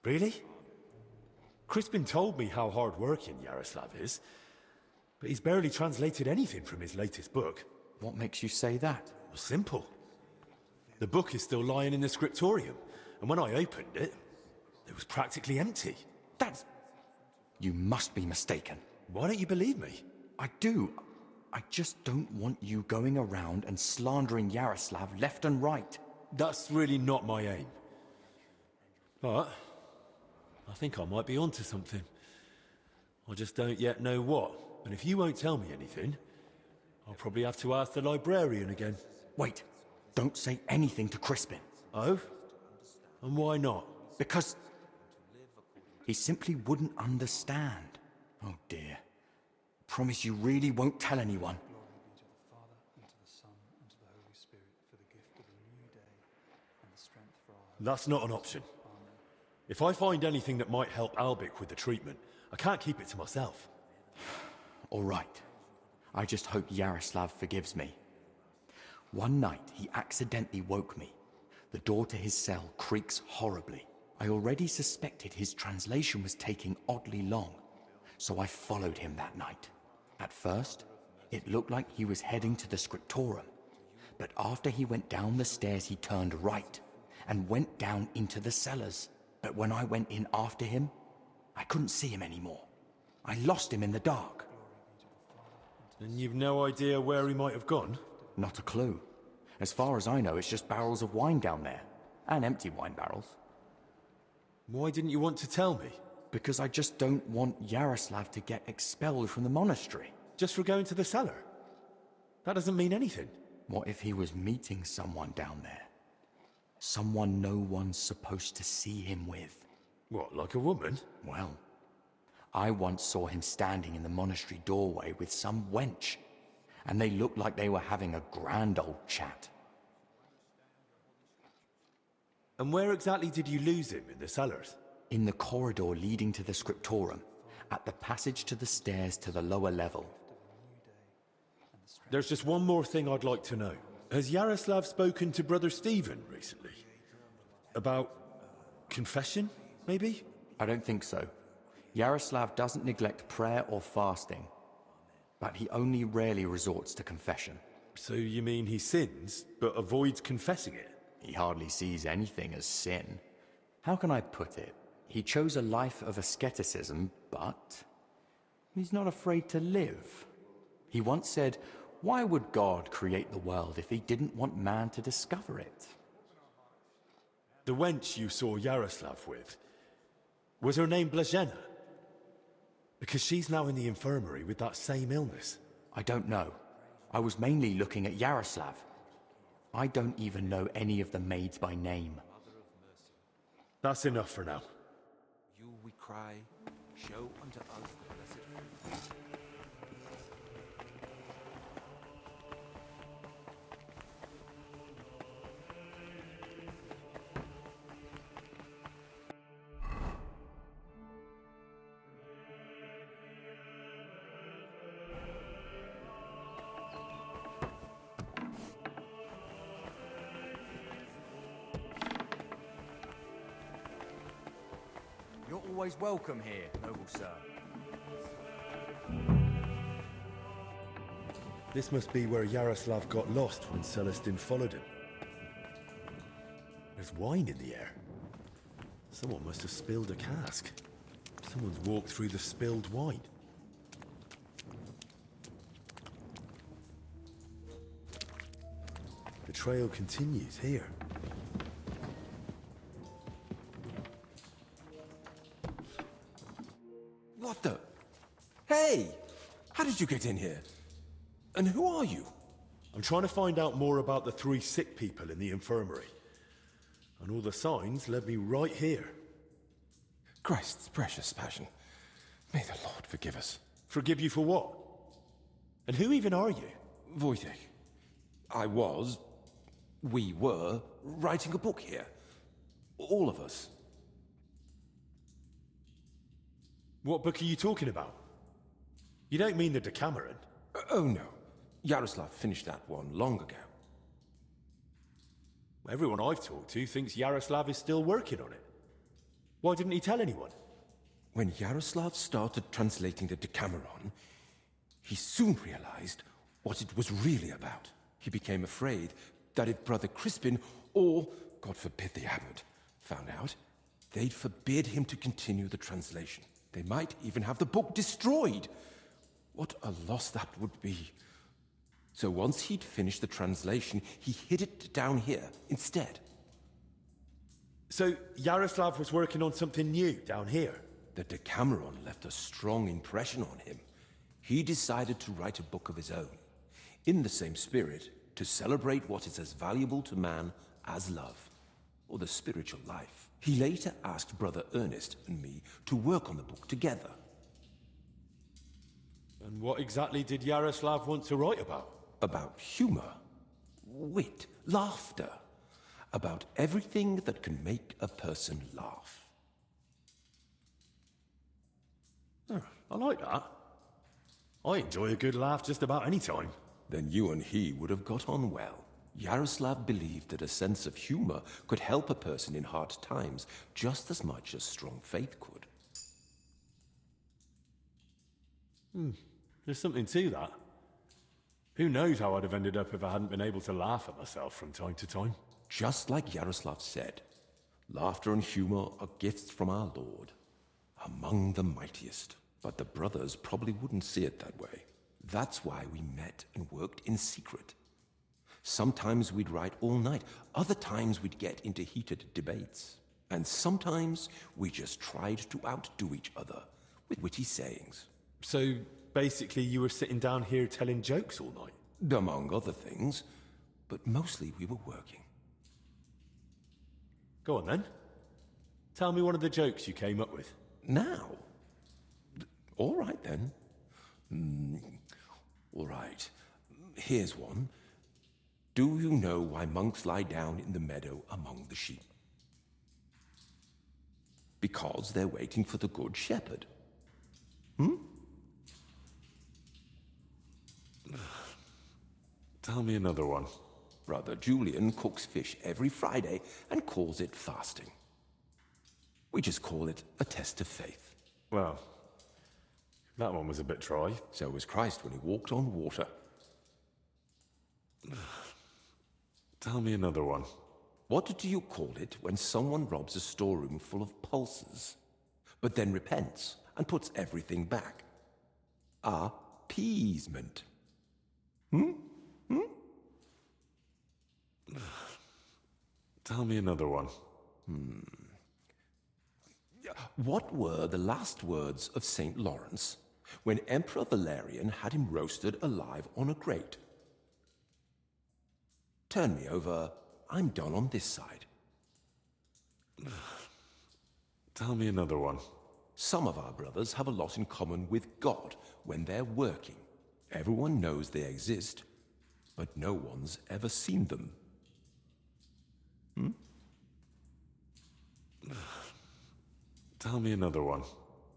Really? Crispin told me how hard-working Jaroslav is, but he's barely translated anything from his latest book. What makes you say that? Well, simple. The book is still lying in the scriptorium, and when I opened it, it was practically empty. That's... You must be mistaken. Why don't you believe me? I do. I just don't want you going around and slandering Jaroslav left and right. That's really not my aim. But I think I might be onto something. I just don't yet know what. And if you won't tell me anything, I'll probably have to ask the librarian again. Wait. Don't say anything to Crispin. Oh? And why not? Because he simply wouldn't understand. Oh dear. Promise you really won't tell anyone. That's not an option. If I find anything that might help Albich with the treatment, I can't keep it to myself. All right. I just hope Jaroslav forgives me. One night, he accidentally woke me. The door to his cell creaks horribly. I already suspected his translation was taking oddly long, so I followed him that night. At first, it looked like he was heading to the scriptorium, but after he went down the stairs, he turned right and went down into the cellars. But when I went in after him, I couldn't see him anymore. I lost him in the dark. And you've no idea where he might have gone? Not a clue. As far as I know, it's just barrels of wine down there. And empty wine barrels. Why didn't you want to tell me? Because I just don't want Jaroslav to get expelled from the monastery. Just for going to the cellar? That doesn't mean anything. What if he was meeting someone down there? Someone no one's supposed to see him with. What, like a woman? Well, I once saw him standing in the monastery doorway with some wench, and they looked like they were having a grand old chat. And where exactly did you lose him, in the cellars? In the corridor leading to the scriptorum, at the passage to the stairs to the lower level. There's just one more thing I'd like to know. Has Jaroslav spoken to Brother Stephen recently? About confession, maybe? I don't think so. Jaroslav doesn't neglect prayer or fasting, but he only rarely resorts to confession. So you mean he sins, but avoids confessing it? He hardly sees anything as sin. How can I put it? He chose a life of asceticism, but he's not afraid to live. He once said, "Why would God create the world if he didn't want man to discover it?" The wench you saw Jaroslav with, was her name Blazhena? Because she's now in the infirmary with that same illness. I don't know. I was mainly looking at Jaroslav. I don't even know any of the maids by name. That's enough for now. You we cry, show unto us the blessed fruit. You're always welcome here, noble sir. This must be where Jaroslav got lost when Celestine followed him. There's wine in the air. Someone must have spilled a cask. Someone's walked through the spilled wine. The trail continues here. What the? Hey! How did you get in here? And who are you? I'm trying to find out more about the 3 sick people in the infirmary. And all the signs led me right here. Christ's precious passion. May the Lord forgive us. Forgive you for what? And who even are you? Wojtek. We were writing a book here. All of us. What book are you talking about? You don't mean the Decameron? Oh no. Jaroslav finished that one long ago. Everyone I've talked to thinks Jaroslav is still working on it. Why didn't he tell anyone? When Jaroslav started translating the Decameron, he soon realized what it was really about. He became afraid that if Brother Crispin, or, God forbid, the abbot, found out, they'd forbid him to continue the translation. They might even have the book destroyed. What a loss that would be. So once he'd finished the translation, he hid it down here instead. So Jaroslav was working on something new down here? The Decameron left a strong impression on him. He decided to write a book of his own, in the same spirit, to celebrate what is as valuable to man as love, or the spiritual life. He later asked Brother Ernest and me to work on the book together. And what exactly did Jaroslav want to write about? About humor, wit, laughter. About everything that can make a person laugh. Oh, I like that. I enjoy a good laugh just about any time. Then you and he would have got on well. Jaroslav believed that a sense of humor could help a person in hard times just as much as strong faith could. There's something to that. Who knows how I'd have ended up if I hadn't been able to laugh at myself from time to time. Just like Jaroslav said, laughter and humor are gifts from our Lord, among the mightiest. But the brothers probably wouldn't see it that way. That's why we met and worked in secret. Sometimes we'd write all night, other times we'd get into heated debates. And sometimes we just tried to outdo each other with witty sayings. So basically you were sitting down here telling jokes all night? Among other things, but mostly we were working. Go on then. Tell me one of the jokes you came up with. Now? All right, then. All right. Here's one. Do you know why monks lie down in the meadow among the sheep? Because they're waiting for the good shepherd. Tell me another one. Brother Julian cooks fish every Friday and calls it fasting. We just call it a test of faith. Well, that one was a bit dry. So was Christ when he walked on water. Tell me another one. What do you call it when someone robs a storeroom full of pulses, but then repents and puts everything back? Appeasement. Tell me another one. What were the last words of St. Lawrence when Emperor Valerian had him roasted alive on a grate? Turn me over. I'm done on this side. Tell me another one. Some of our brothers have a lot in common with God when they're working. Everyone knows they exist, but no one's ever seen them. Tell me another one.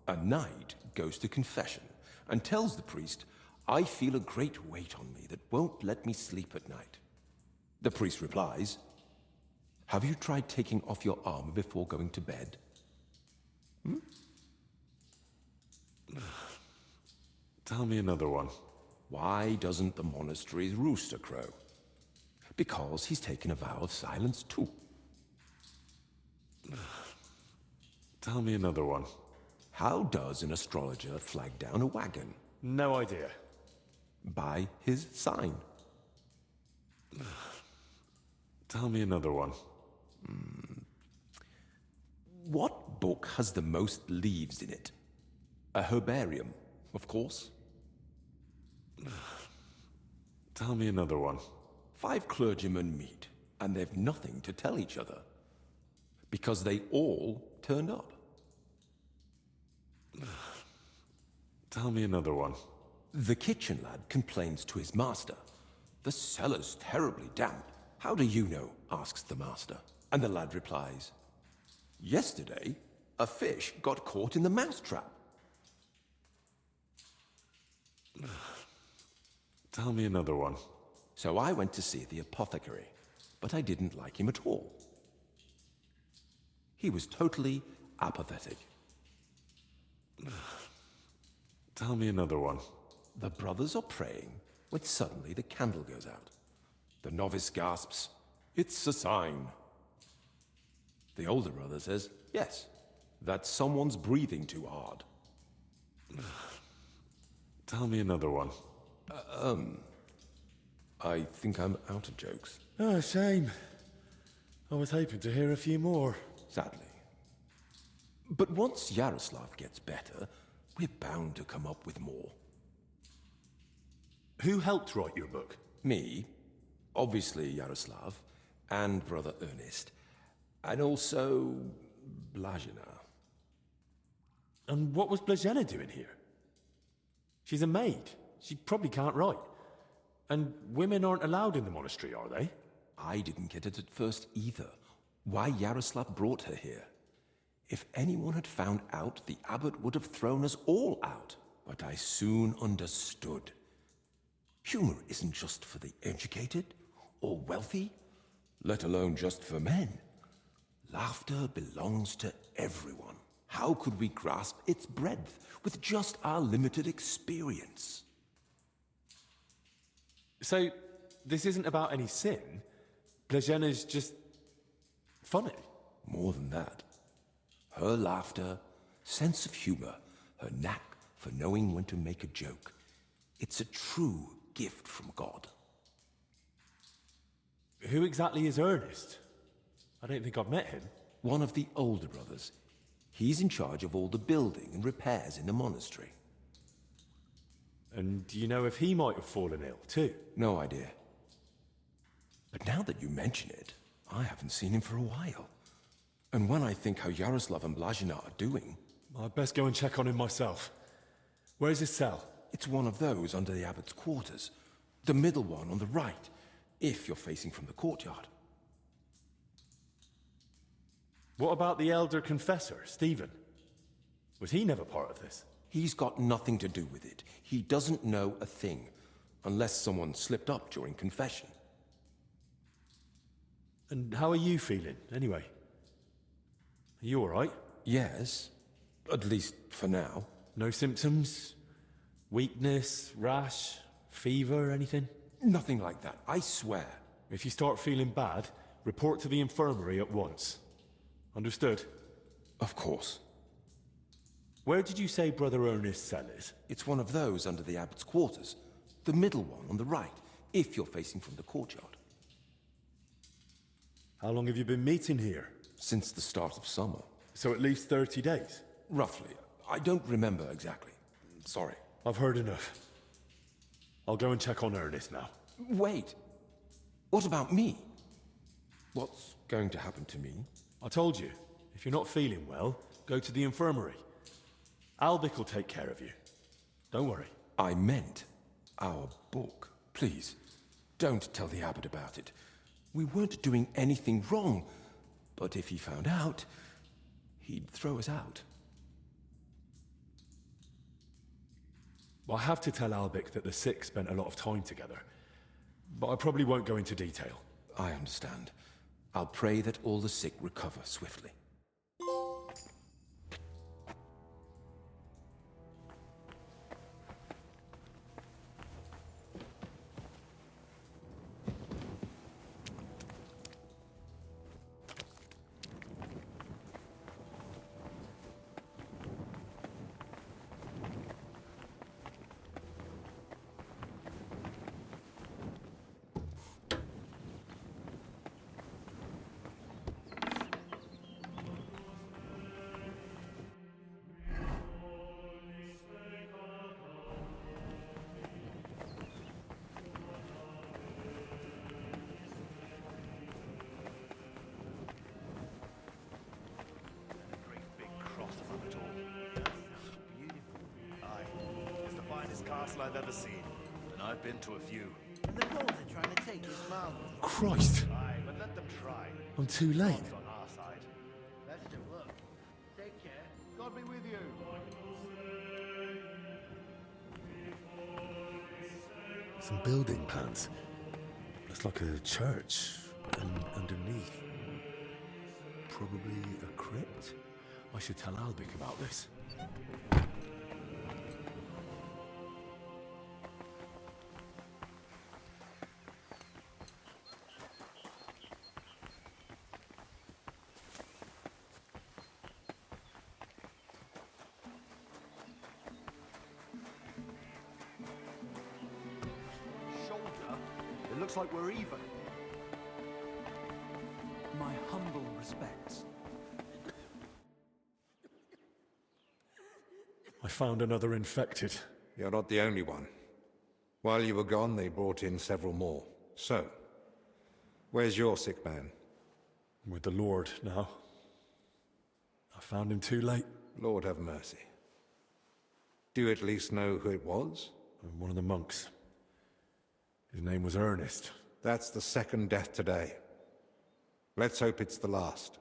A knight goes to confession and tells the priest, I feel a great weight on me that won't let me sleep at night. The priest replies, have you tried taking off your armor before going to bed? Tell me another one. Why doesn't the monastery's rooster crow? Because he's taken a vow of silence too. Tell me another one. How does an astrologer flag down a wagon? No idea. By his sign. Tell me another one. What book has the most leaves in it? A herbarium, of course. Tell me another one. 5 clergymen meet, and they've nothing to tell each other. Because they all turned up. Tell me another one. The kitchen lad complains to his master. The cellar's terribly damp. How do you know? Asks the master. And the lad replies, yesterday, a fish got caught in the mousetrap. Tell me another one. So I went to see the apothecary, but I didn't like him at all. He was totally apathetic. Tell me another one. The brothers are praying when suddenly the candle goes out. The novice gasps, it's a sign. The older brother says, yes, that someone's breathing too hard. Tell me another one. I think I'm out of jokes. Oh, shame. I was hoping to hear a few more. Sadly. But once Jaroslav gets better, we're bound to come up with more. Who helped write your book? Me, obviously Jaroslav, and brother Ernest, and also Blazhena. And what was Blazhena doing here? She's a maid. She probably can't write. And women aren't allowed in the monastery, are they? I didn't get it at first either. Why Jaroslav brought her here. If anyone had found out, the abbot would have thrown us all out. But I soon understood. Humor isn't just for the educated or wealthy, let alone just for men. Laughter belongs to everyone. How could we grasp its breadth with just our limited experience? So, this isn't about any sin? Blazhena's just funny? More than that. Her laughter, sense of humor, her knack for knowing when to make a joke. It's a true gift from God. Who exactly is Ernest? I don't think I've met him. One of the older brothers. He's in charge of all the building and repairs in the monastery. And do you know if he might have fallen ill, too? No idea. But now that you mention it, I haven't seen him for a while. And when I think how Jaroslav and Blazhena are doing... I'd best go and check on him myself. Where's his cell? It's one of those under the abbot's quarters. The middle one on the right, if you're facing from the courtyard. What about the elder confessor, Stephen? Was he never part of this? He's got nothing to do with it. He doesn't know a thing, unless someone slipped up during confession. And how are you feeling, anyway? Are you all right? Yes, at least for now. No symptoms? Weakness, rash, fever, anything? Nothing like that, I swear. If you start feeling bad, report to the infirmary at once. Understood? Of course. Where did you say Brother Ernest's cell is? It's one of those under the abbot's quarters. The middle one on the right, if you're facing from the courtyard. How long have you been meeting here? Since the start of summer. So at least 30 days? Roughly. I don't remember exactly. Sorry. I've heard enough. I'll go and check on Ernest now. Wait. What about me? What's going to happen to me? I told you, if you're not feeling well, go to the infirmary. Albich will take care of you. Don't worry. I meant our book. Please, don't tell the abbot about it. We weren't doing anything wrong, but if he found out, he'd throw us out. I have to tell Albich that the sick spent a lot of time together, but I probably won't go into detail. I understand. I'll pray that all the sick recover swiftly. I've ever seen, and I've been to a few. And the Lords are trying to take his marvel. Christ! Aye, but let them try. I'm too late. God's on our side. Best of luck. Take care. God be with you. Some building plans. Looks like a church. And underneath, probably a crypt. I should tell Albich about this. It looks like we're even. My humble respects. I found another infected. You're not the only one. While you were gone, they brought in several more. So, where's your sick man? I'm with the Lord now. I found him too late. Lord have mercy. Do you at least know who it was? One of the monks. His name was Ernest. That's the second death today. Let's hope it's the last.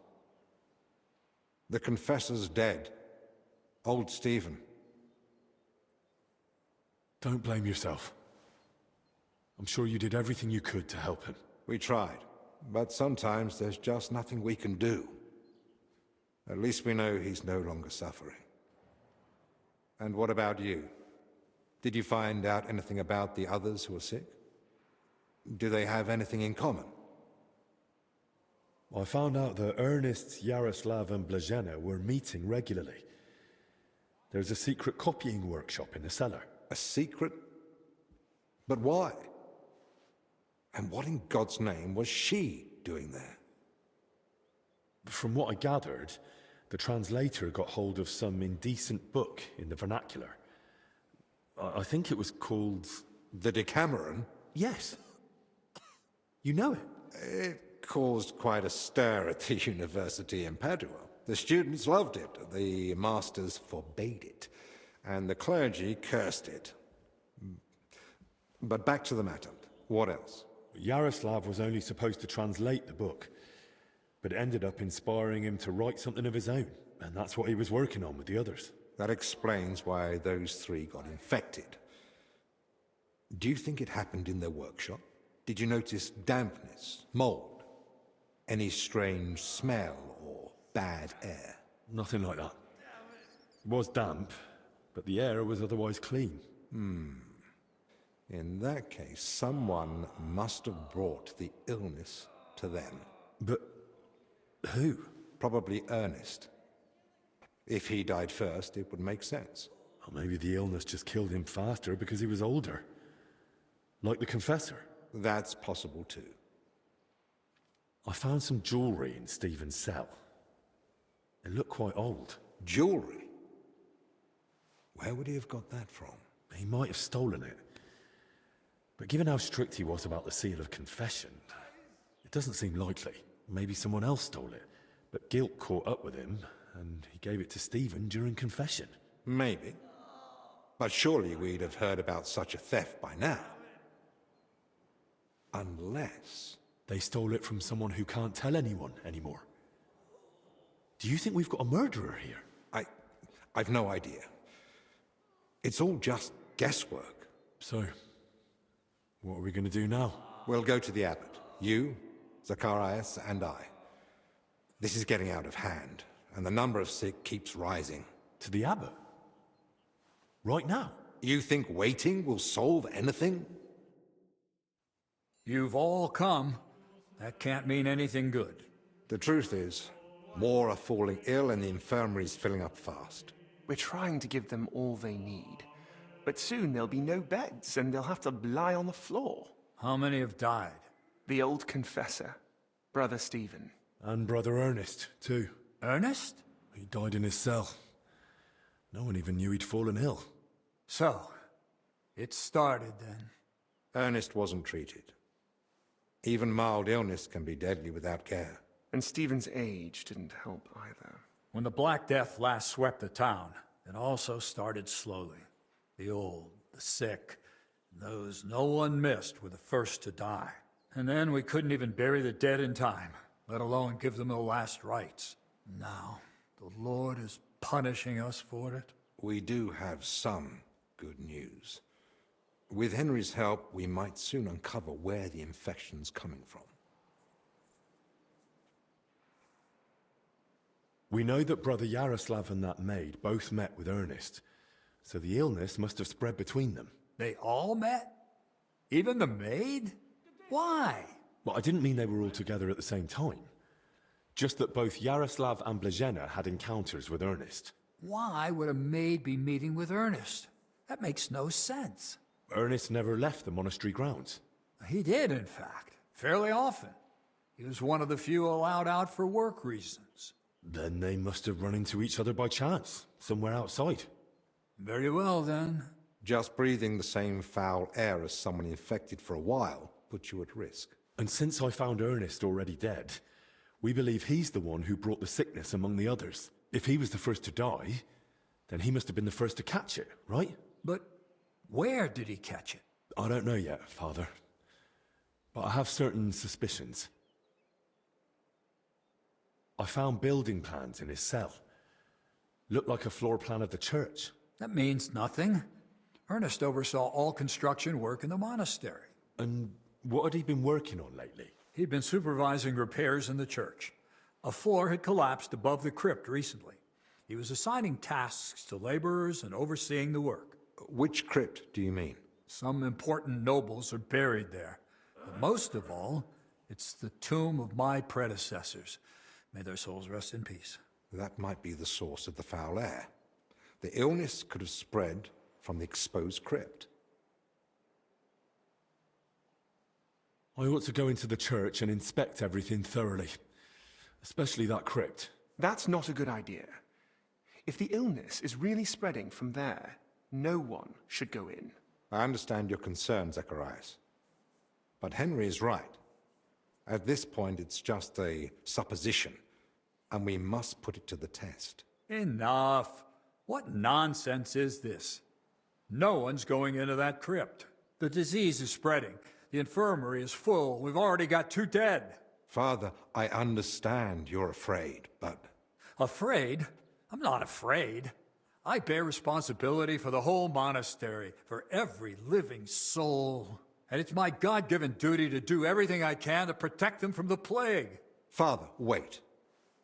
The confessor's dead. Old Stephen. Don't blame yourself. I'm sure you did everything you could to help him. We tried, but sometimes there's just nothing we can do. At least we know he's no longer suffering. And what about you? Did you find out anything about the others who are sick? Do they have anything in common? I found out that Ernest, Jaroslav and Blazhena were meeting regularly. There's a secret copying workshop in the cellar. A secret? But why? And what in God's name was she doing there? From what I gathered, the translator got hold of some indecent book in the vernacular. I think it was called... The Decameron? Yes. You know it? It caused quite a stir at the university in Padua. The students loved it. The masters forbade it. and the clergy cursed it. But back to the matter. What else? Jaroslav was only supposed to translate the book, but it ended up inspiring him to write something of his own, and that's what he was working on with the others. That explains why those three got infected. Do you think it happened in their workshop? Did you notice dampness, mold, any strange smell or bad air? Nothing like that. It was damp, but the air was otherwise clean. In that case, someone must have brought the illness to them. But who? Probably Ernest. If he died first, it would make sense. Or maybe the illness just killed him faster because he was older. Like the Confessor. That's possible too. I found some jewelry in Stephen's cell. It looked quite old. Jewelry? Where would he have got that from? He might have stolen it. But given how strict he was about the seal of confession, it doesn't seem likely. Maybe someone else stole it, but guilt caught up with him, and he gave it to Stephen during confession. Maybe. But surely we'd have heard about such a theft by now. Unless... they stole it from someone who can't tell anyone anymore. Do you think we've got a murderer here? I've no idea. It's all just guesswork. So, what are we going to do now? We'll go to the abbot. You, Zacharias, and I. This is getting out of hand, and the number of sick keeps rising. To the abbot? Right now? You think waiting will solve anything? You've all come. That can't mean anything good. The truth is, more are falling ill and the infirmary's filling up fast. We're trying to give them all they need. But soon there'll be no beds, and they'll have to lie on the floor. How many have died? The old confessor, Brother Stephen. And Brother Ernest, too. Ernest? He died in his cell. No one even knew he'd fallen ill. So, it started then. Ernest wasn't treated. Even mild illness can be deadly without care. And Stephen's age didn't help either. When the Black Death last swept the town, it also started slowly. The old, the sick, those no one missed were the first to die. And then we couldn't even bury the dead in time, let alone give them the last rites. Now, the Lord is punishing us for it. We do have some good news. With Henry's help, we might soon uncover where the infection's coming from. We know that Brother Jaroslav and that maid both met with Ernest, so the illness must have spread between them. They all met? Even the maid? Why? Well, I didn't mean they were all together at the same time. Just that both Jaroslav and Blazhena had encounters with Ernest. Why would a maid be meeting with Ernest? That makes no sense. Ernest never left the monastery grounds. He did, in fact. Fairly often. He was one of the few allowed out for work reasons. Then they must have run into each other by chance, somewhere outside. Very well, then. Just breathing the same foul air as someone infected for a while puts you at risk. And since I found Ernest already dead, we believe he's the one who brought the sickness among the others. If he was the first to die, then he must have been the first to catch it, right? But where did he catch it? I don't know yet, Father. But I have certain suspicions. I found building plans in his cell. Looked like a floor plan of the church. That means nothing. Ernest oversaw all construction work in the monastery. And what had he been working on lately? He'd been supervising repairs in the church. A floor had collapsed above the crypt recently. He was assigning tasks to laborers and overseeing the work. Which crypt do you mean? Some important nobles are buried there. But most of all, it's the tomb of my predecessors. May their souls rest in peace. That might be the source of the foul air. The illness could have spread from the exposed crypt. I ought to go into the church and inspect everything thoroughly. Especially that crypt. That's not a good idea. If the illness is really spreading from there, no one should go in. I understand your concern, Zacharias. But Henry is right. At this point, it's just a supposition, and we must put it to the test. Enough. What nonsense is this? No one's going into that crypt. The disease is spreading. The infirmary is full. We've already got 2 dead. Father, I understand you're afraid, but... Afraid? I'm not afraid. I bear responsibility for the whole monastery, for every living soul. And it's my God-given duty to do everything I can to protect them from the plague. Father, wait.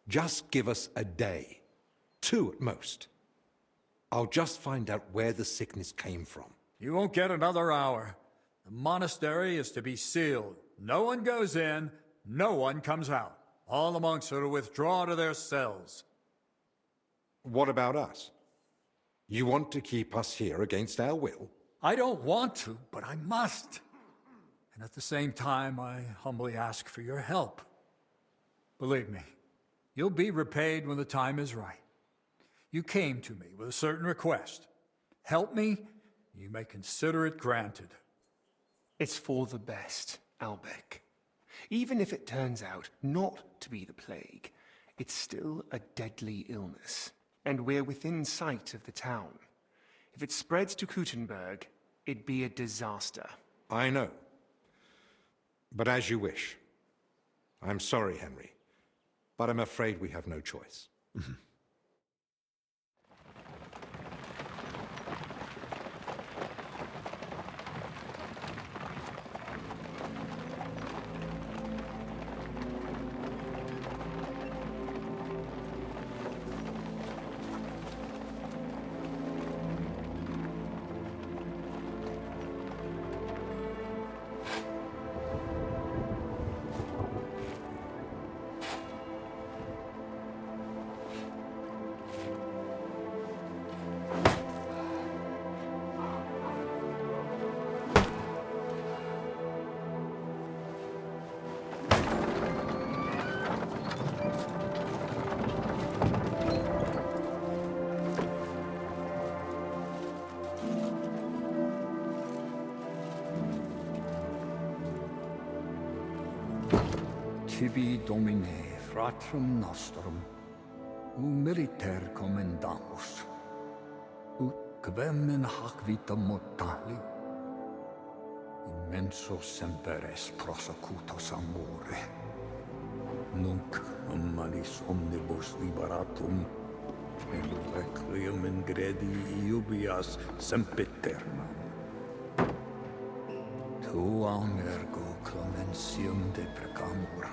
Just give us a day. 2 at most. I'll just find out where the sickness came from. You won't get another hour. The monastery is to be sealed. No one goes in, no one comes out. All the monks are to withdraw to their cells. What about us? You want to keep us here against our will? I don't want to, but I must. And at the same time, I humbly ask for your help. Believe me, you'll be repaid when the time is right. You came to me with a certain request. Help me, you may consider it granted. It's for the best, Albich. Even if it turns out not to be the plague, it's still a deadly illness, and we're within sight of the town. If it spreads to Kuttenberg, it'd be a disaster. I know. But as you wish. I'm sorry, Henry, but I'm afraid we have no choice. Tibi Domine, fratrum nostrum, militer commendamus, ut quem in hac vita mortali, immenso semper es prosecutus amore, nunc manis omnibus liberatum, in requiem in gredi iubias sempiternam. Tuam ergo clementium deprecamur,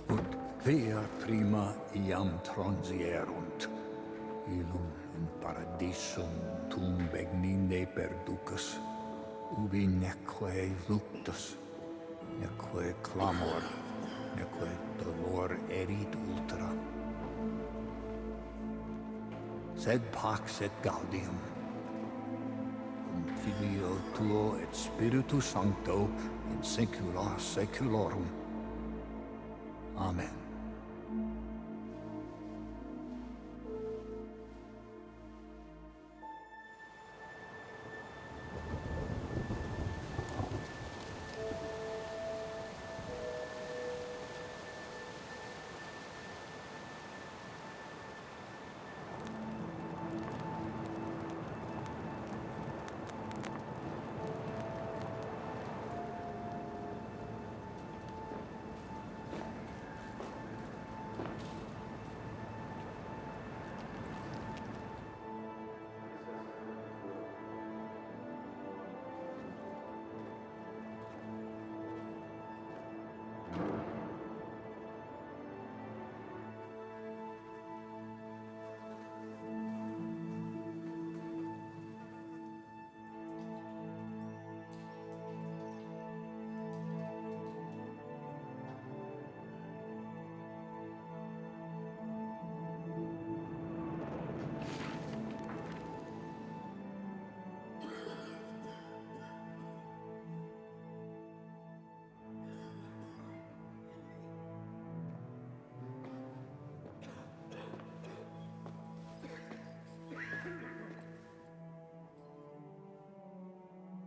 ut via prima iam transierunt, illum in paradisum tum begnine perducus, ubi neque luctus, neque clamor, neque dolor erit ultra. Sed pax et gaudium, Filio tuo et Spiritus Sancto in saecula saeculorum. Amen.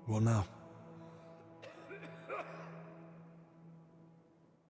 What now?